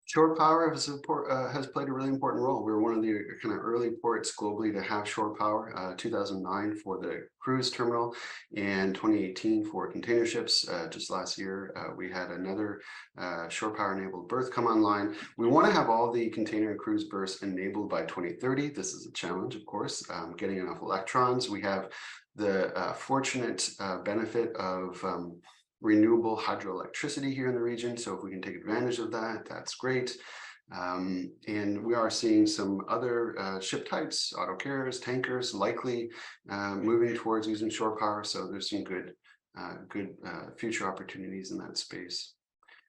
Shore power has played a really important role. We were one of the kind of early ports globally to have shore power, 2009 for the cruise terminal and 2018 for container ships. Just last year, we had another shore power enabled berth come online. We want to have all the container and cruise berths enabled by 2030. This is a challenge, of course, getting enough electrons. We have the fortunate benefit of renewable hydroelectricity here in the region. So if we can take advantage of that, that's great. And we are seeing some other ship types, auto carriers, tankers, likely moving towards using shore power. So there's some good future opportunities in that space.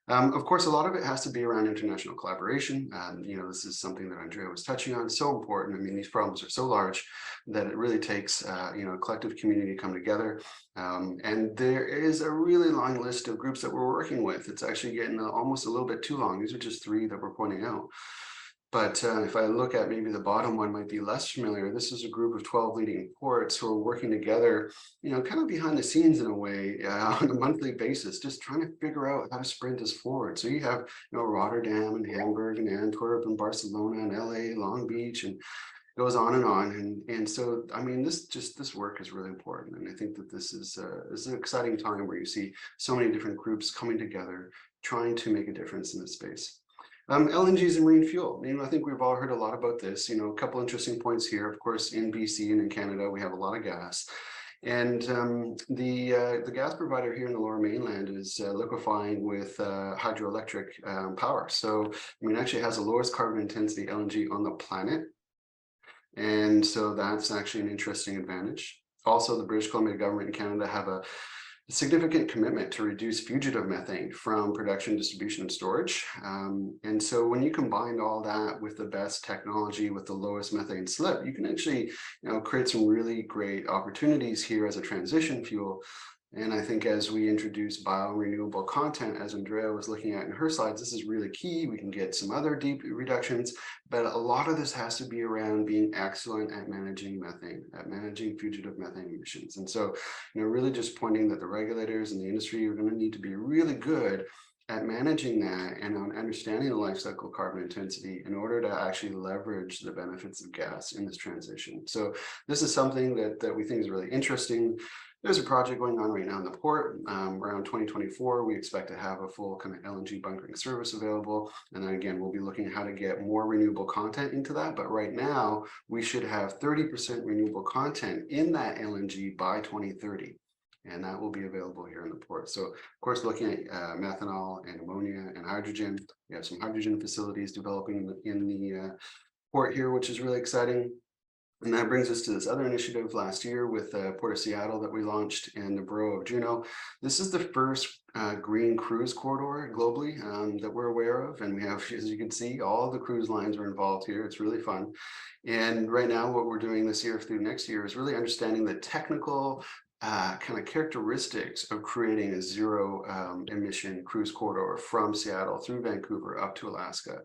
Of course, a lot of it has to be around international collaboration. This is something that Andrea was touching on, so important. I mean, these problems are so large that it really takes, a collective community to come together. And there is a really long list of groups that we're working with. It's actually getting almost a little bit too long. These are just 3 that we're pointing out. But if I look at maybe the bottom one might be less familiar, this is a group of 12 leading ports who are working together, kind of behind the scenes in a way on a monthly basis, just trying to figure out how to sprint this forward. So you have, Rotterdam and Hamburg and Antwerp and Barcelona and LA, Long Beach, and goes on and on. And so, I mean, this work is really important. And I think that this is an exciting time where you see so many different groups coming together, trying to make a difference in this space. LNGs and marine fuel. I think we've all heard a lot about this. A couple interesting points here. Of course, in BC and in Canada, we have a lot of gas. And the gas provider here in the Lower Mainland is liquefying with hydroelectric power. So, actually has the lowest carbon intensity LNG on the planet. And so that's actually an interesting advantage. Also, the British Columbia government and Canada have a significant commitment to reduce fugitive methane from production, distribution, and storage. And so when you combine all that with the best technology, with the lowest methane slip, you can actually, create some really great opportunities here as a transition fuel. And I think as we introduce biorenewable content, as Andrea was looking at in her slides, this is really key. We can get some other deep reductions, but a lot of this has to be around being excellent at managing methane, at managing fugitive methane emissions. And so, really just pointing that the regulators and the industry are going to need to be really good at managing that and on understanding the life cycle carbon intensity in order to actually leverage the benefits of gas in this transition. So this is something that we think is really interesting. There's a project going on right now in the port. Around 2024, we expect to have a full kind of LNG bunkering service available. And then again, we'll be looking at how to get more renewable content into that. But right now, we should have 30% renewable content in that LNG by 2030. And that will be available here in the port. So, of course, looking at methanol and ammonia and hydrogen. We have some hydrogen facilities developing in the port here, which is really exciting. And that brings us to this other initiative last year with Port of Seattle that we launched in the borough of Juneau. This is the first green cruise corridor globally that we're aware of. And we have, as you can see, all the cruise lines are involved here. It's really fun. And right now, what we're doing this year through next year is really understanding the technical kind of characteristics of creating a zero emission cruise corridor from Seattle through Vancouver up to Alaska.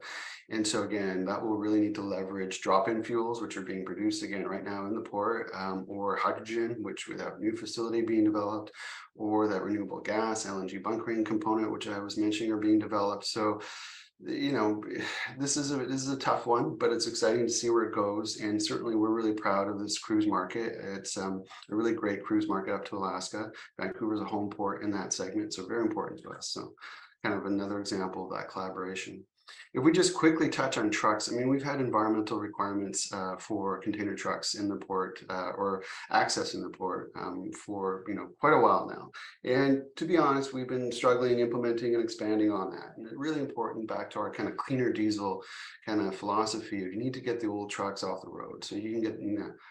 And so again, that will really need to leverage drop-in fuels, which are being produced again right now in the port, or hydrogen, which we have a new facility being developed, or that renewable gas, LNG bunkering component, which I was mentioning, are being developed. So, this is a tough one, but it's exciting to see where it goes. And certainly we're really proud of this cruise market. It's a really great cruise market up to Alaska. Vancouver is a home port in that segment, so very important to us. So kind of another example of that collaboration. If we just quickly touch on trucks, we've had environmental requirements for container trucks in the port or accessing the port for quite a while now. And to be honest, we've been struggling implementing and expanding on that. And it's really important back to our kind of cleaner diesel kind of philosophy. You need to get the old trucks off the road. road. So you can get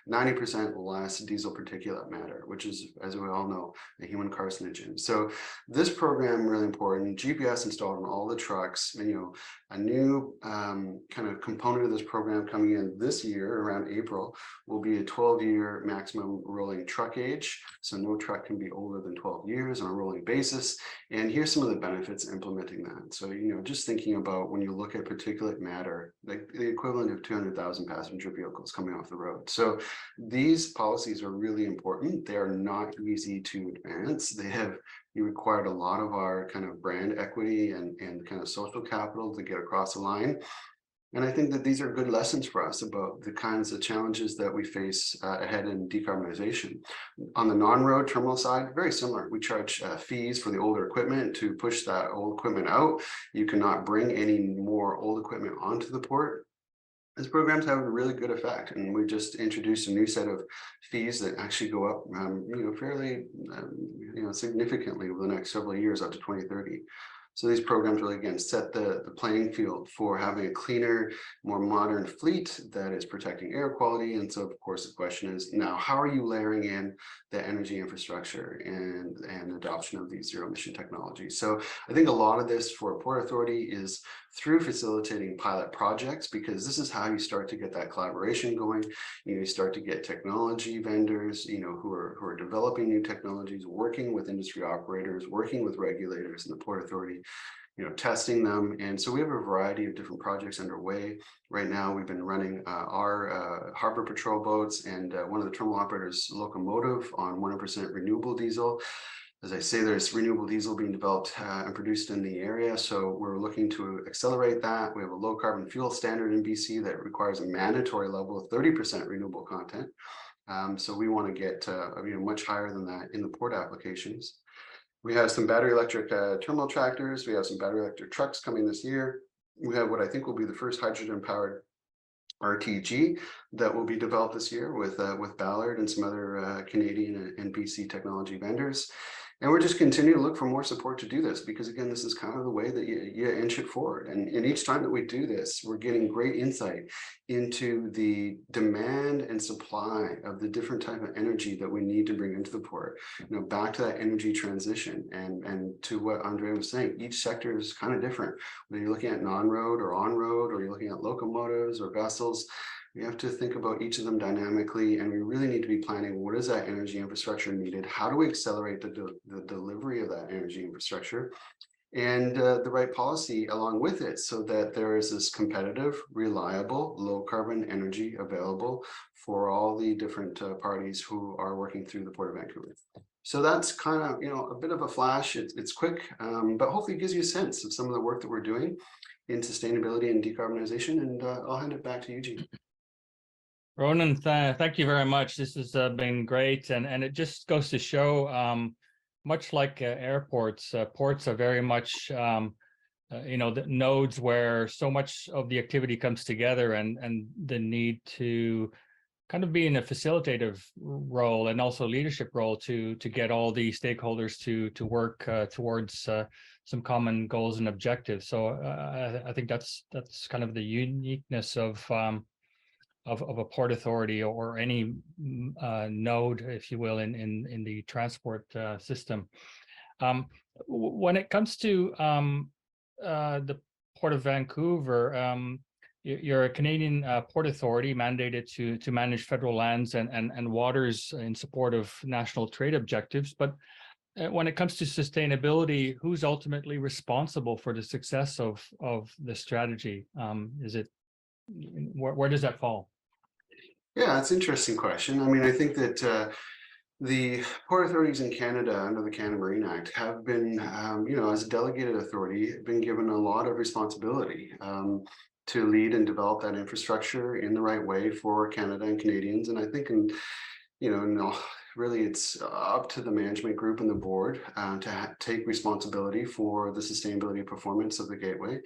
90% less diesel particulate matter, which is, as we all know, a human carcinogen. So this program really important. GPS installed on all the trucks, and a new kind of component of this program coming in this year around April will be a 12-year maximum rolling truck age. So no truck can be older than 12 years on a rolling basis. And here's some of the benefits implementing that. So, just thinking about when you look at particulate matter, like the equivalent of 200,000 passenger vehicles coming off the road. So these policies are really important. They are not easy to advance. You required a lot of our kind of brand equity and kind of social capital to get across the line. And I think that these are good lessons for us about the kinds of challenges that we face ahead in decarbonization. On the non-road terminal side, very similar. We charge fees for the older equipment to push that old equipment out. You cannot bring any more old equipment onto the port. These programs have a really good effect, and we just introduced a new set of fees that actually go up, fairly, significantly over the next several years, up to 2030. So these programs really, again, set the playing field for having a cleaner, more modern fleet that is protecting air quality. And so, of course, the question is now, how are you layering in the energy infrastructure and adoption of these zero emission technologies? So I think a lot of this for a port authority is through facilitating pilot projects, because this is how you start to get that collaboration going. You start to get technology vendors, who are developing new technologies, working with industry operators, working with regulators and the port authority, testing them. And so we have a variety of different projects underway. Right now, we've been running our harbor patrol boats and one of the terminal operators' locomotive on 100% renewable diesel. As I say, there's renewable diesel being developed and produced in the area. So we're looking to accelerate that. We have a low carbon fuel standard in BC that requires a mandatory level of 30% renewable content. So we want to get much higher than that in the port applications. We have some battery electric terminal tractors. We have some battery electric trucks coming this year. We have what I think will be the first hydrogen powered RTG that will be developed this year with Ballard and some other Canadian and BC technology vendors. And we're just continuing to look for more support to do this, because again, this is kind of the way that you inch it forward. And each time that we do this, we're getting great insight into the demand and supply of the different type of energy that we need to bring into the port. Back to that energy transition and to what Andrea was saying, each sector is kind of different. Whether you're looking at non-road or on-road, or you're looking at locomotives or vessels, we have to think about each of them dynamically, and we really need to be planning what is that energy infrastructure needed? How do we accelerate the delivery of that energy infrastructure? And the right policy along with it, so that there is this competitive, reliable, low carbon energy available for all the different parties who are working through the Port of Vancouver. So that's kind of, a bit of a flash. It's quick, but hopefully it gives you a sense of some of the work that we're doing in sustainability and decarbonization. And I'll hand it back to Eugene. Ronan, thank you very much. This has been great, and it just goes to show, much like airports, ports are very much, the nodes where so much of the activity comes together, and the need to kind of be in a facilitative role and also leadership role to get all the stakeholders to work towards some common goals and objectives. So I think that's kind of the uniqueness of a port authority or any node, if you will, in the transport system. When it comes to the Port of Vancouver, you're a Canadian port authority mandated to manage federal lands and waters in support of national trade objectives. But when it comes to sustainability, who's ultimately responsible for the success of the strategy? Where does that fall? Yeah, that's an interesting question. I mean, I think that the port authorities in Canada under the Canada Marine Act have been, as a delegated authority, been given a lot of responsibility to lead and develop that infrastructure in the right way for Canada and Canadians. And I think, really it's up to the management group and the board to take responsibility for the sustainability performance of the gateway.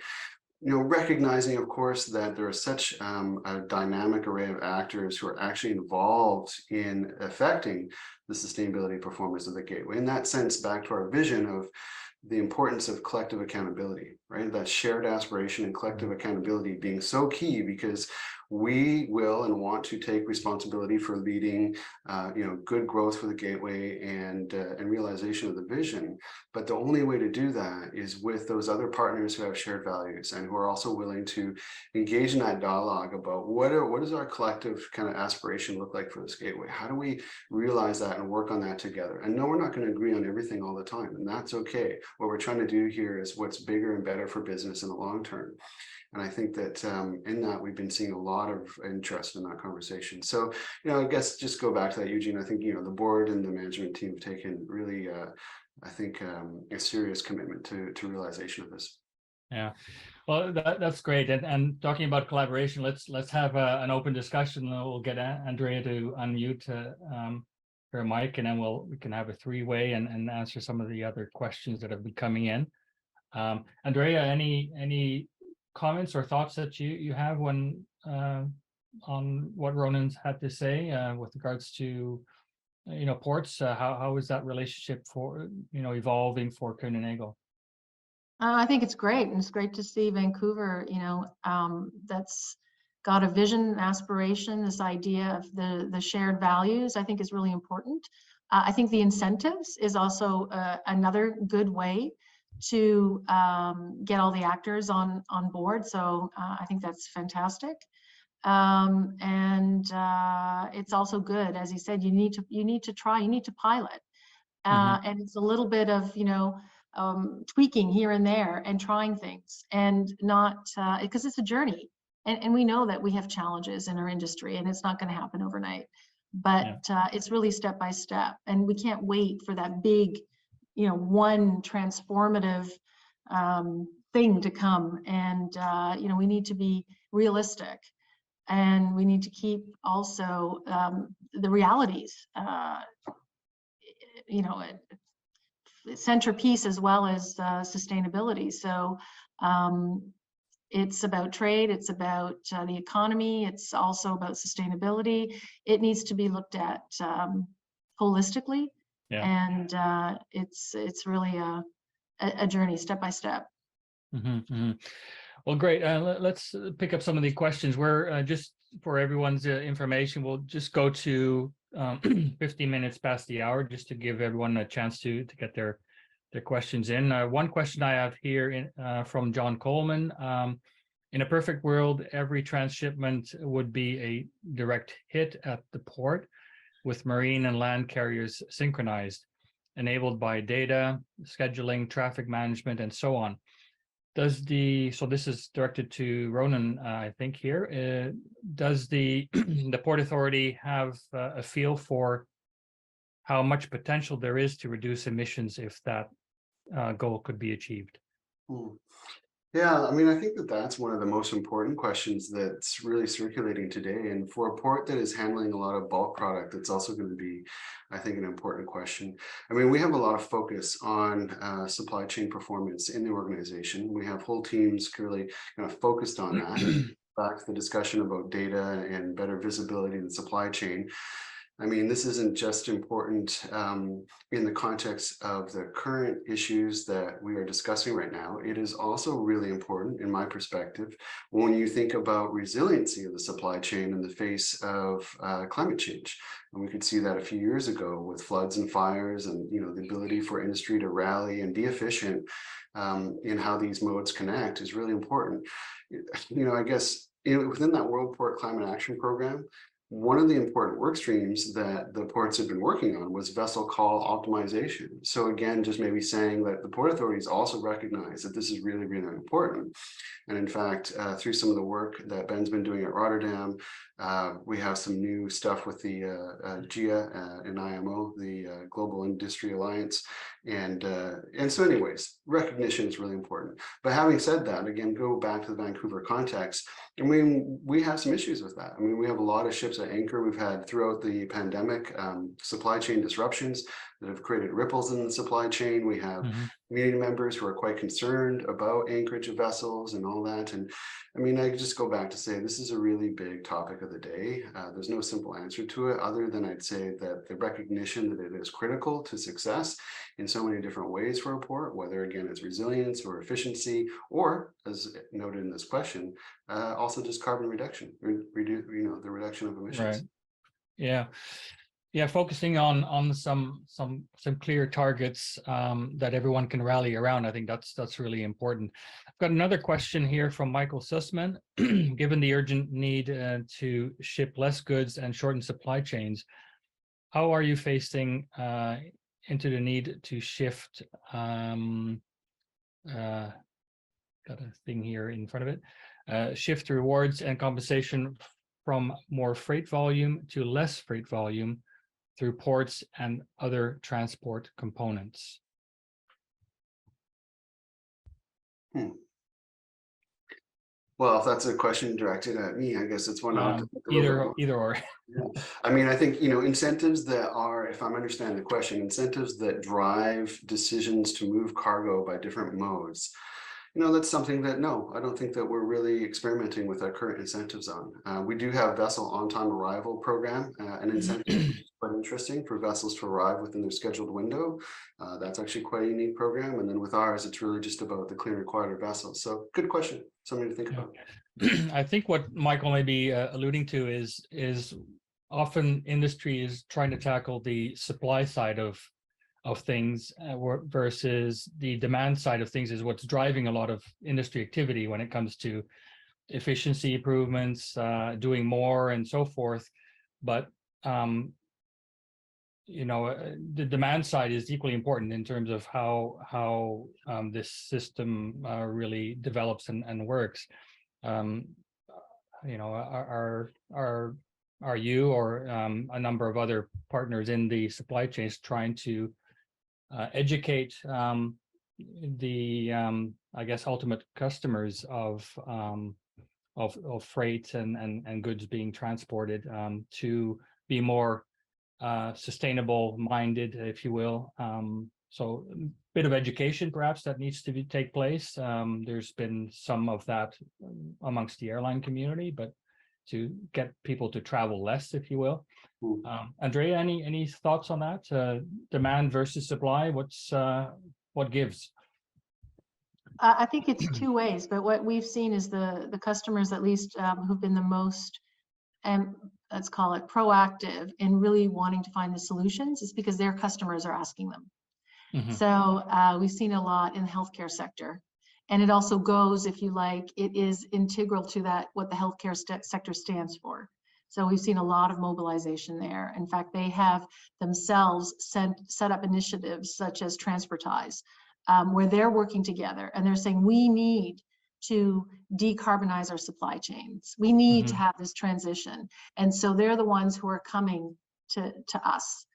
Recognizing, of course, that there is such a dynamic array of actors who are actually involved in affecting the sustainability performance of the gateway. In that sense, back to our vision of the importance of collective accountability, right? That shared aspiration and collective accountability being so key, because we will and want to take responsibility for leading, good growth for the gateway and realization of the vision. But the only way to do that is with those other partners who have shared values and who are also willing to engage in that dialogue about what does our collective kind of aspiration look like for this gateway? How do we realize that and work on that together? And no, we're not going to agree on everything all the time, and that's okay. What we're trying to do here is what's bigger and better for business in the long term. And I think that in that we've been seeing a lot of interest in that conversation. So, I guess just go back to that, Eugene. I think, the board and the management team have taken really, I think, a serious commitment to realization of this. Yeah, well, that's great. And talking about collaboration, let's have an open discussion. We'll get Andrea to unmute her mic, and then we can have a three-way and answer some of the other questions that have been coming in. Andrea, any comments or thoughts that you have when on what Ronan's had to say with regards to ports? How is that relationship for evolving for Kuehn+Nagel? I think it's great, and it's great to see Vancouver, that's got a vision, aspiration, this idea of the shared values. I think is really important. I think the incentives is also another good way to get all the actors on board. So I think that's fantastic. And it's also good, as you said, you need to pilot. And it's a little bit of, tweaking here and there and trying things, and not, because it's a journey. And we know that we have challenges in our industry, and it's not going to happen overnight. But it's really step by step, and we can't wait for that big, one transformative thing to come. And we need to be realistic, and we need to keep also the realities, centerpiece, as well as sustainability. So it's about trade, it's about the economy, it's also about sustainability. It needs to be looked at holistically. Yeah. And it's really a journey, step by step. Well, great. Let's pick up some of the questions. We're just for everyone's information, we'll just go to 15 minutes past the hour, just to give everyone a chance to get their questions in. One question I have here from John Coleman. In a perfect world, every transshipment would be a direct hit at the port, with marine and land carriers synchronized, enabled by data, scheduling, traffic management, and so on. So this is directed to Ronan, I think here. Does the Port Authority have a feel for how much potential there is to reduce emissions if that goal could be achieved? Yeah, I mean, I think that's one of the most important questions that's really circulating today. And for a port that is handling a lot of bulk product, it's also going to be, I think, an important question. I mean, we have a lot of focus on supply chain performance in the organization. We have whole teams really kind of focused on that. Back to the discussion about data and better visibility in the supply chain. I mean, this isn't just important in the context of the current issues that we are discussing right now. It is also really important, in my perspective, when you think about resiliency of the supply chain in the face of climate change. And we could see that a few years ago with floods and fires, and the ability for industry to rally and be efficient in how these modes connect is really important. I guess within that World Port Climate Action Program, one of the important work streams that the ports have been working on was vessel call optimization. So again, just maybe saying that the Port Authorities also recognize that this is really, really important. And in fact, through some of the work that Ben's been doing at Rotterdam, we have some new stuff with the GIA and IMO, the Global Industry Alliance. And so anyways, recognition is really important. But having said that, again, go back to the Vancouver context. I mean, we have some issues with that. I mean, we have a lot of ships at anchor. We've had throughout the pandemic supply chain disruptions. that have created ripples in the supply chain. We have community members who are quite concerned about anchorage of vessels and all that. And I mean, I just go back to say this is a really big topic of the day. There's no simple answer to it other than I'd say that the recognition that it is critical to success in so many different ways for a port, whether again it's resilience or efficiency, or as noted in this question, also just carbon reduction, the reduction of emissions. Right. Yeah. Yeah, focusing on some clear targets that everyone can rally around. I think that's really important. I've got another question here from Michael Sussman. Given the urgent need to ship less goods and shorten supply chains, how are you facing into the need to shift? Got a thing here in front of it. Shift rewards and compensation from more freight volume to less freight volume through ports and other transport components. Well, if that's a question directed at me, I guess it's one either or. Yeah. I mean, I think, incentives that are, if I'm understanding the question, incentives that drive decisions to move cargo by different modes. That's something that, no, I don't think that we're really experimenting with our current incentives on. We do have vessel on-time arrival program, an incentive which is quite interesting for vessels to arrive within their scheduled window. That's actually quite a unique program. And then with ours, it's really just about the clean required vessels. So good question, something to think about. I think what Michael may be alluding to is often industry is trying to tackle the supply side of things versus the demand side of things is what's driving a lot of industry activity when it comes to efficiency improvements, doing more and so forth. But the demand side is equally important in terms of how this system really develops and works. Are you or a number of other partners in the supply chains trying to educate the I guess ultimate customers of freight and goods being transported to be more sustainable minded, if you will. So a bit of education perhaps that needs to take place. There's been some of that amongst the airline community, but to get people to travel less, if you will. Andrea, any thoughts on that? Demand versus supply, what gives? I think it's two ways, but what we've seen is the customers, at least who've been the most, let's call it proactive in really wanting to find the solutions, is because their customers are asking them. So we've seen a lot in the healthcare sector. And it also goes, if you like, it is integral to that, what the healthcare sector stands for. So we've seen a lot of mobilization there. In fact, they have themselves set up initiatives such as Transportize, where they're working together and they're saying, we need to decarbonize our supply chains. We need to have this transition. And so they're the ones who are coming to us.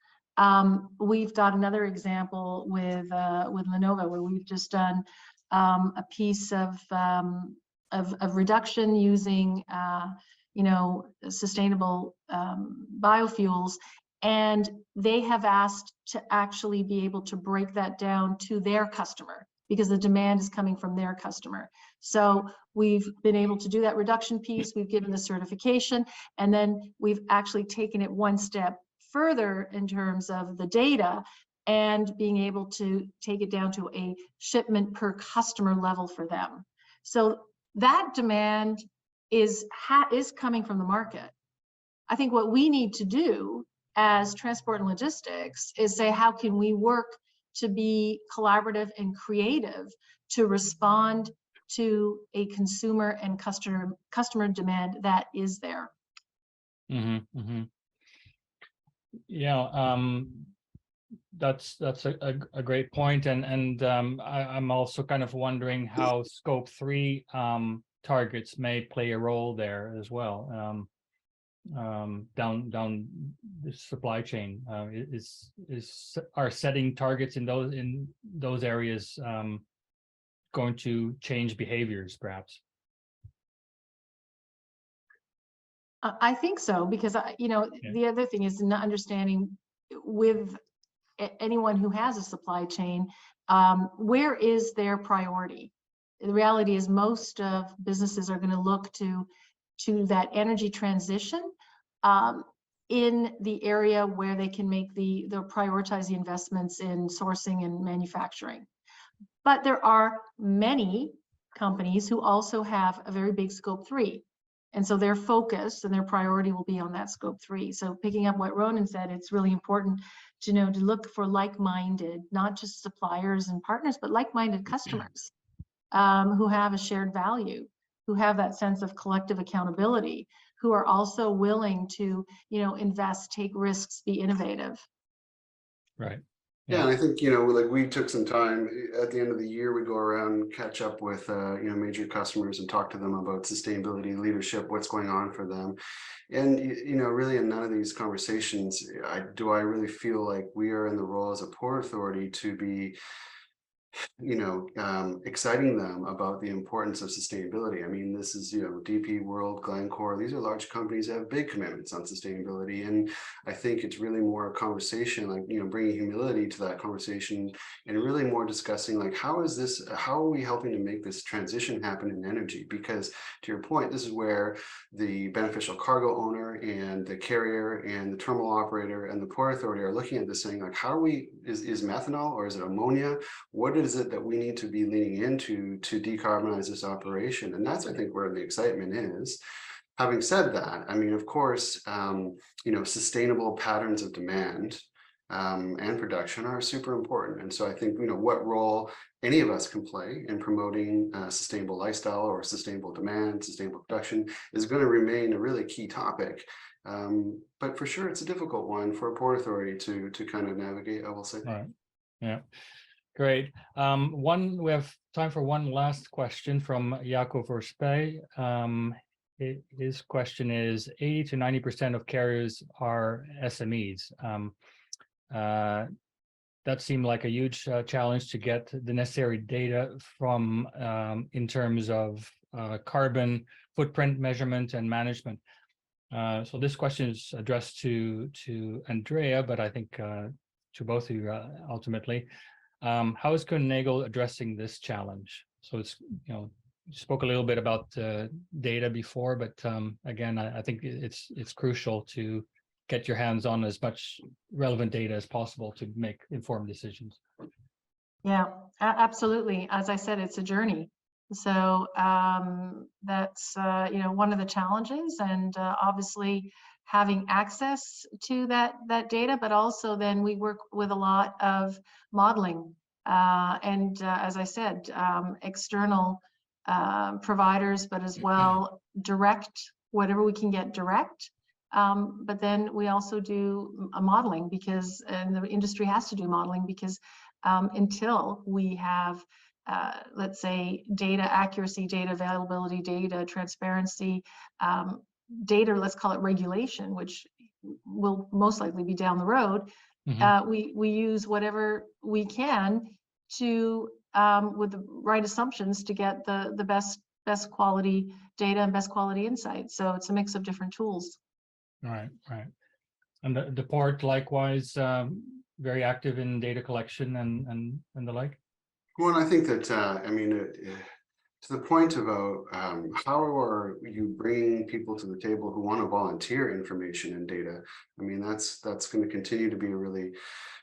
We've got another example with Lenovo, where we've just done a piece of reduction using sustainable biofuels, and they have asked to actually be able to break that down to their customer because the demand is coming from their customer. So we've been able to do that reduction piece, we've given the certification, and then we've actually taken it one step further in terms of the data and being able to take it down to a shipment per customer level for them. So that demand is coming from the market. I think what we need to do as transport and logistics is say, how can we work to be collaborative and creative to respond to a consumer and customer demand that is there? Yeah, that's a great point, and I'm also kind of wondering how Scope 3 targets may play a role there as well. Down the supply chain, are setting targets in those areas going to change behaviors, perhaps? I think so, because the other thing is not understanding with anyone who has a supply chain, where is their priority? The reality is most of businesses are going to look to that energy transition in the area where they can make prioritize the investments in sourcing and manufacturing. But there are many companies who also have a very big scope 3. And so their focus and their priority will be on that scope 3. So picking up what Ronan said, it's really important to look for like-minded, not just suppliers and partners, but like-minded customers who have a shared value, who have that sense of collective accountability, who are also willing to, invest, take risks, be innovative. Right. Yeah, and I think, like we took some time at the end of the year, we go around, catch up with, major customers and talk to them about sustainability, leadership, what's going on for them. And, really in none of these conversations, do I really feel like we are in the role as a port authority to be exciting them about the importance of sustainability. I mean, this is, DP World, Glencore, these are large companies that have big commitments on sustainability. And I think it's really more a conversation, like, bringing humility to that conversation and really more discussing, like, how are we helping to make this transition happen in energy? Because to your point, this is where the beneficial cargo owner and the carrier and the terminal operator and the port authority are looking at this saying, like, how are we, is methanol or is it ammonia? What is it that we need to be leaning into to decarbonize this operation? And that's, I think, where the excitement is. Having said that, I mean, of course, sustainable patterns of demand and production are super important. And so I think, what role any of us can play in promoting sustainable lifestyle or sustainable demand, sustainable production is going to remain a really key topic. But for sure, it's a difficult one for a port authority to kind of navigate, I will say. Right. Yeah. Great. We have time for one last question from Jaco Verspe. His question is, 80 to 90% of carriers are SMEs. That seemed like a huge challenge to get the necessary data from in terms of carbon footprint measurement and management. So this question is addressed to Andrea, but I think to both of you ultimately. How is Kuehn+Nagel addressing this challenge? So it's, you spoke a little bit about data before, but again, I think it's crucial to get your hands on as much relevant data as possible to make informed decisions. Yeah, absolutely. As I said, it's a journey. So that's, one of the challenges, and obviously having access to that data, but also then we work with a lot of modeling. And as I said, external providers, but as well direct, whatever we can get direct. But then we also do a modeling and the industry has to do modeling because until we have, let's say, data accuracy, data availability, data transparency, data, let's call it regulation, which will most likely be down the road. We use whatever we can to, with the right assumptions, to get the best quality data and best quality insight. So it's a mix of different tools. Right. And the port likewise very active in data collection and the like. Well, I think that to the point about how are you bringing people to the table who want to volunteer information and data? I mean, that's going to continue to be a really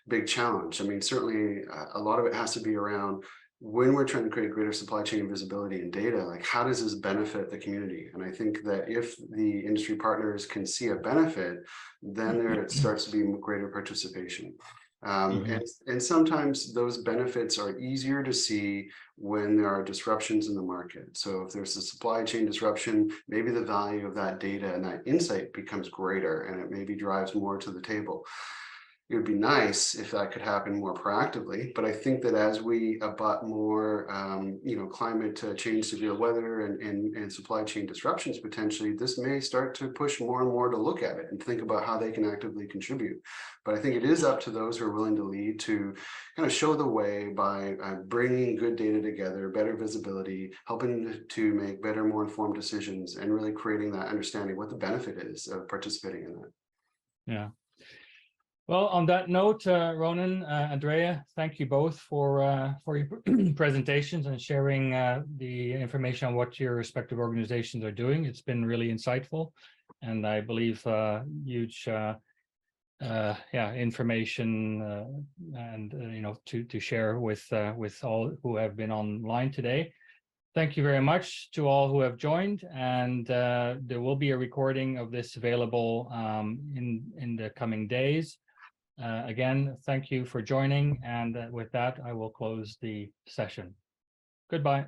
big challenge. I mean, certainly a lot of it has to be around when we're trying to create greater supply chain visibility and data, like how does this benefit the community? And I think that if the industry partners can see a benefit, then there starts to be greater participation. And sometimes those benefits are easier to see when there are disruptions in the market. So if there's a supply chain disruption, maybe the value of that data and that insight becomes greater and it maybe drives more to the table. It would be nice if that could happen more proactively, but I think that as we abut more, climate change, severe weather, and supply chain disruptions potentially, this may start to push more and more to look at it and think about how they can actively contribute. But I think it is up to those who are willing to lead to kind of show the way by bringing good data together, better visibility, helping to make better, more informed decisions, and really creating that understanding what the benefit is of participating in that. Yeah. Well, on that note, Ronan, Andrea, thank you both for your presentations and sharing the information on what your respective organizations are doing. It's been really insightful, and I believe huge information and to share with all who have been online today. Thank you very much to all who have joined, and there will be a recording of this available in the coming days. Again, thank you for joining, and with that, I will close the session. Goodbye.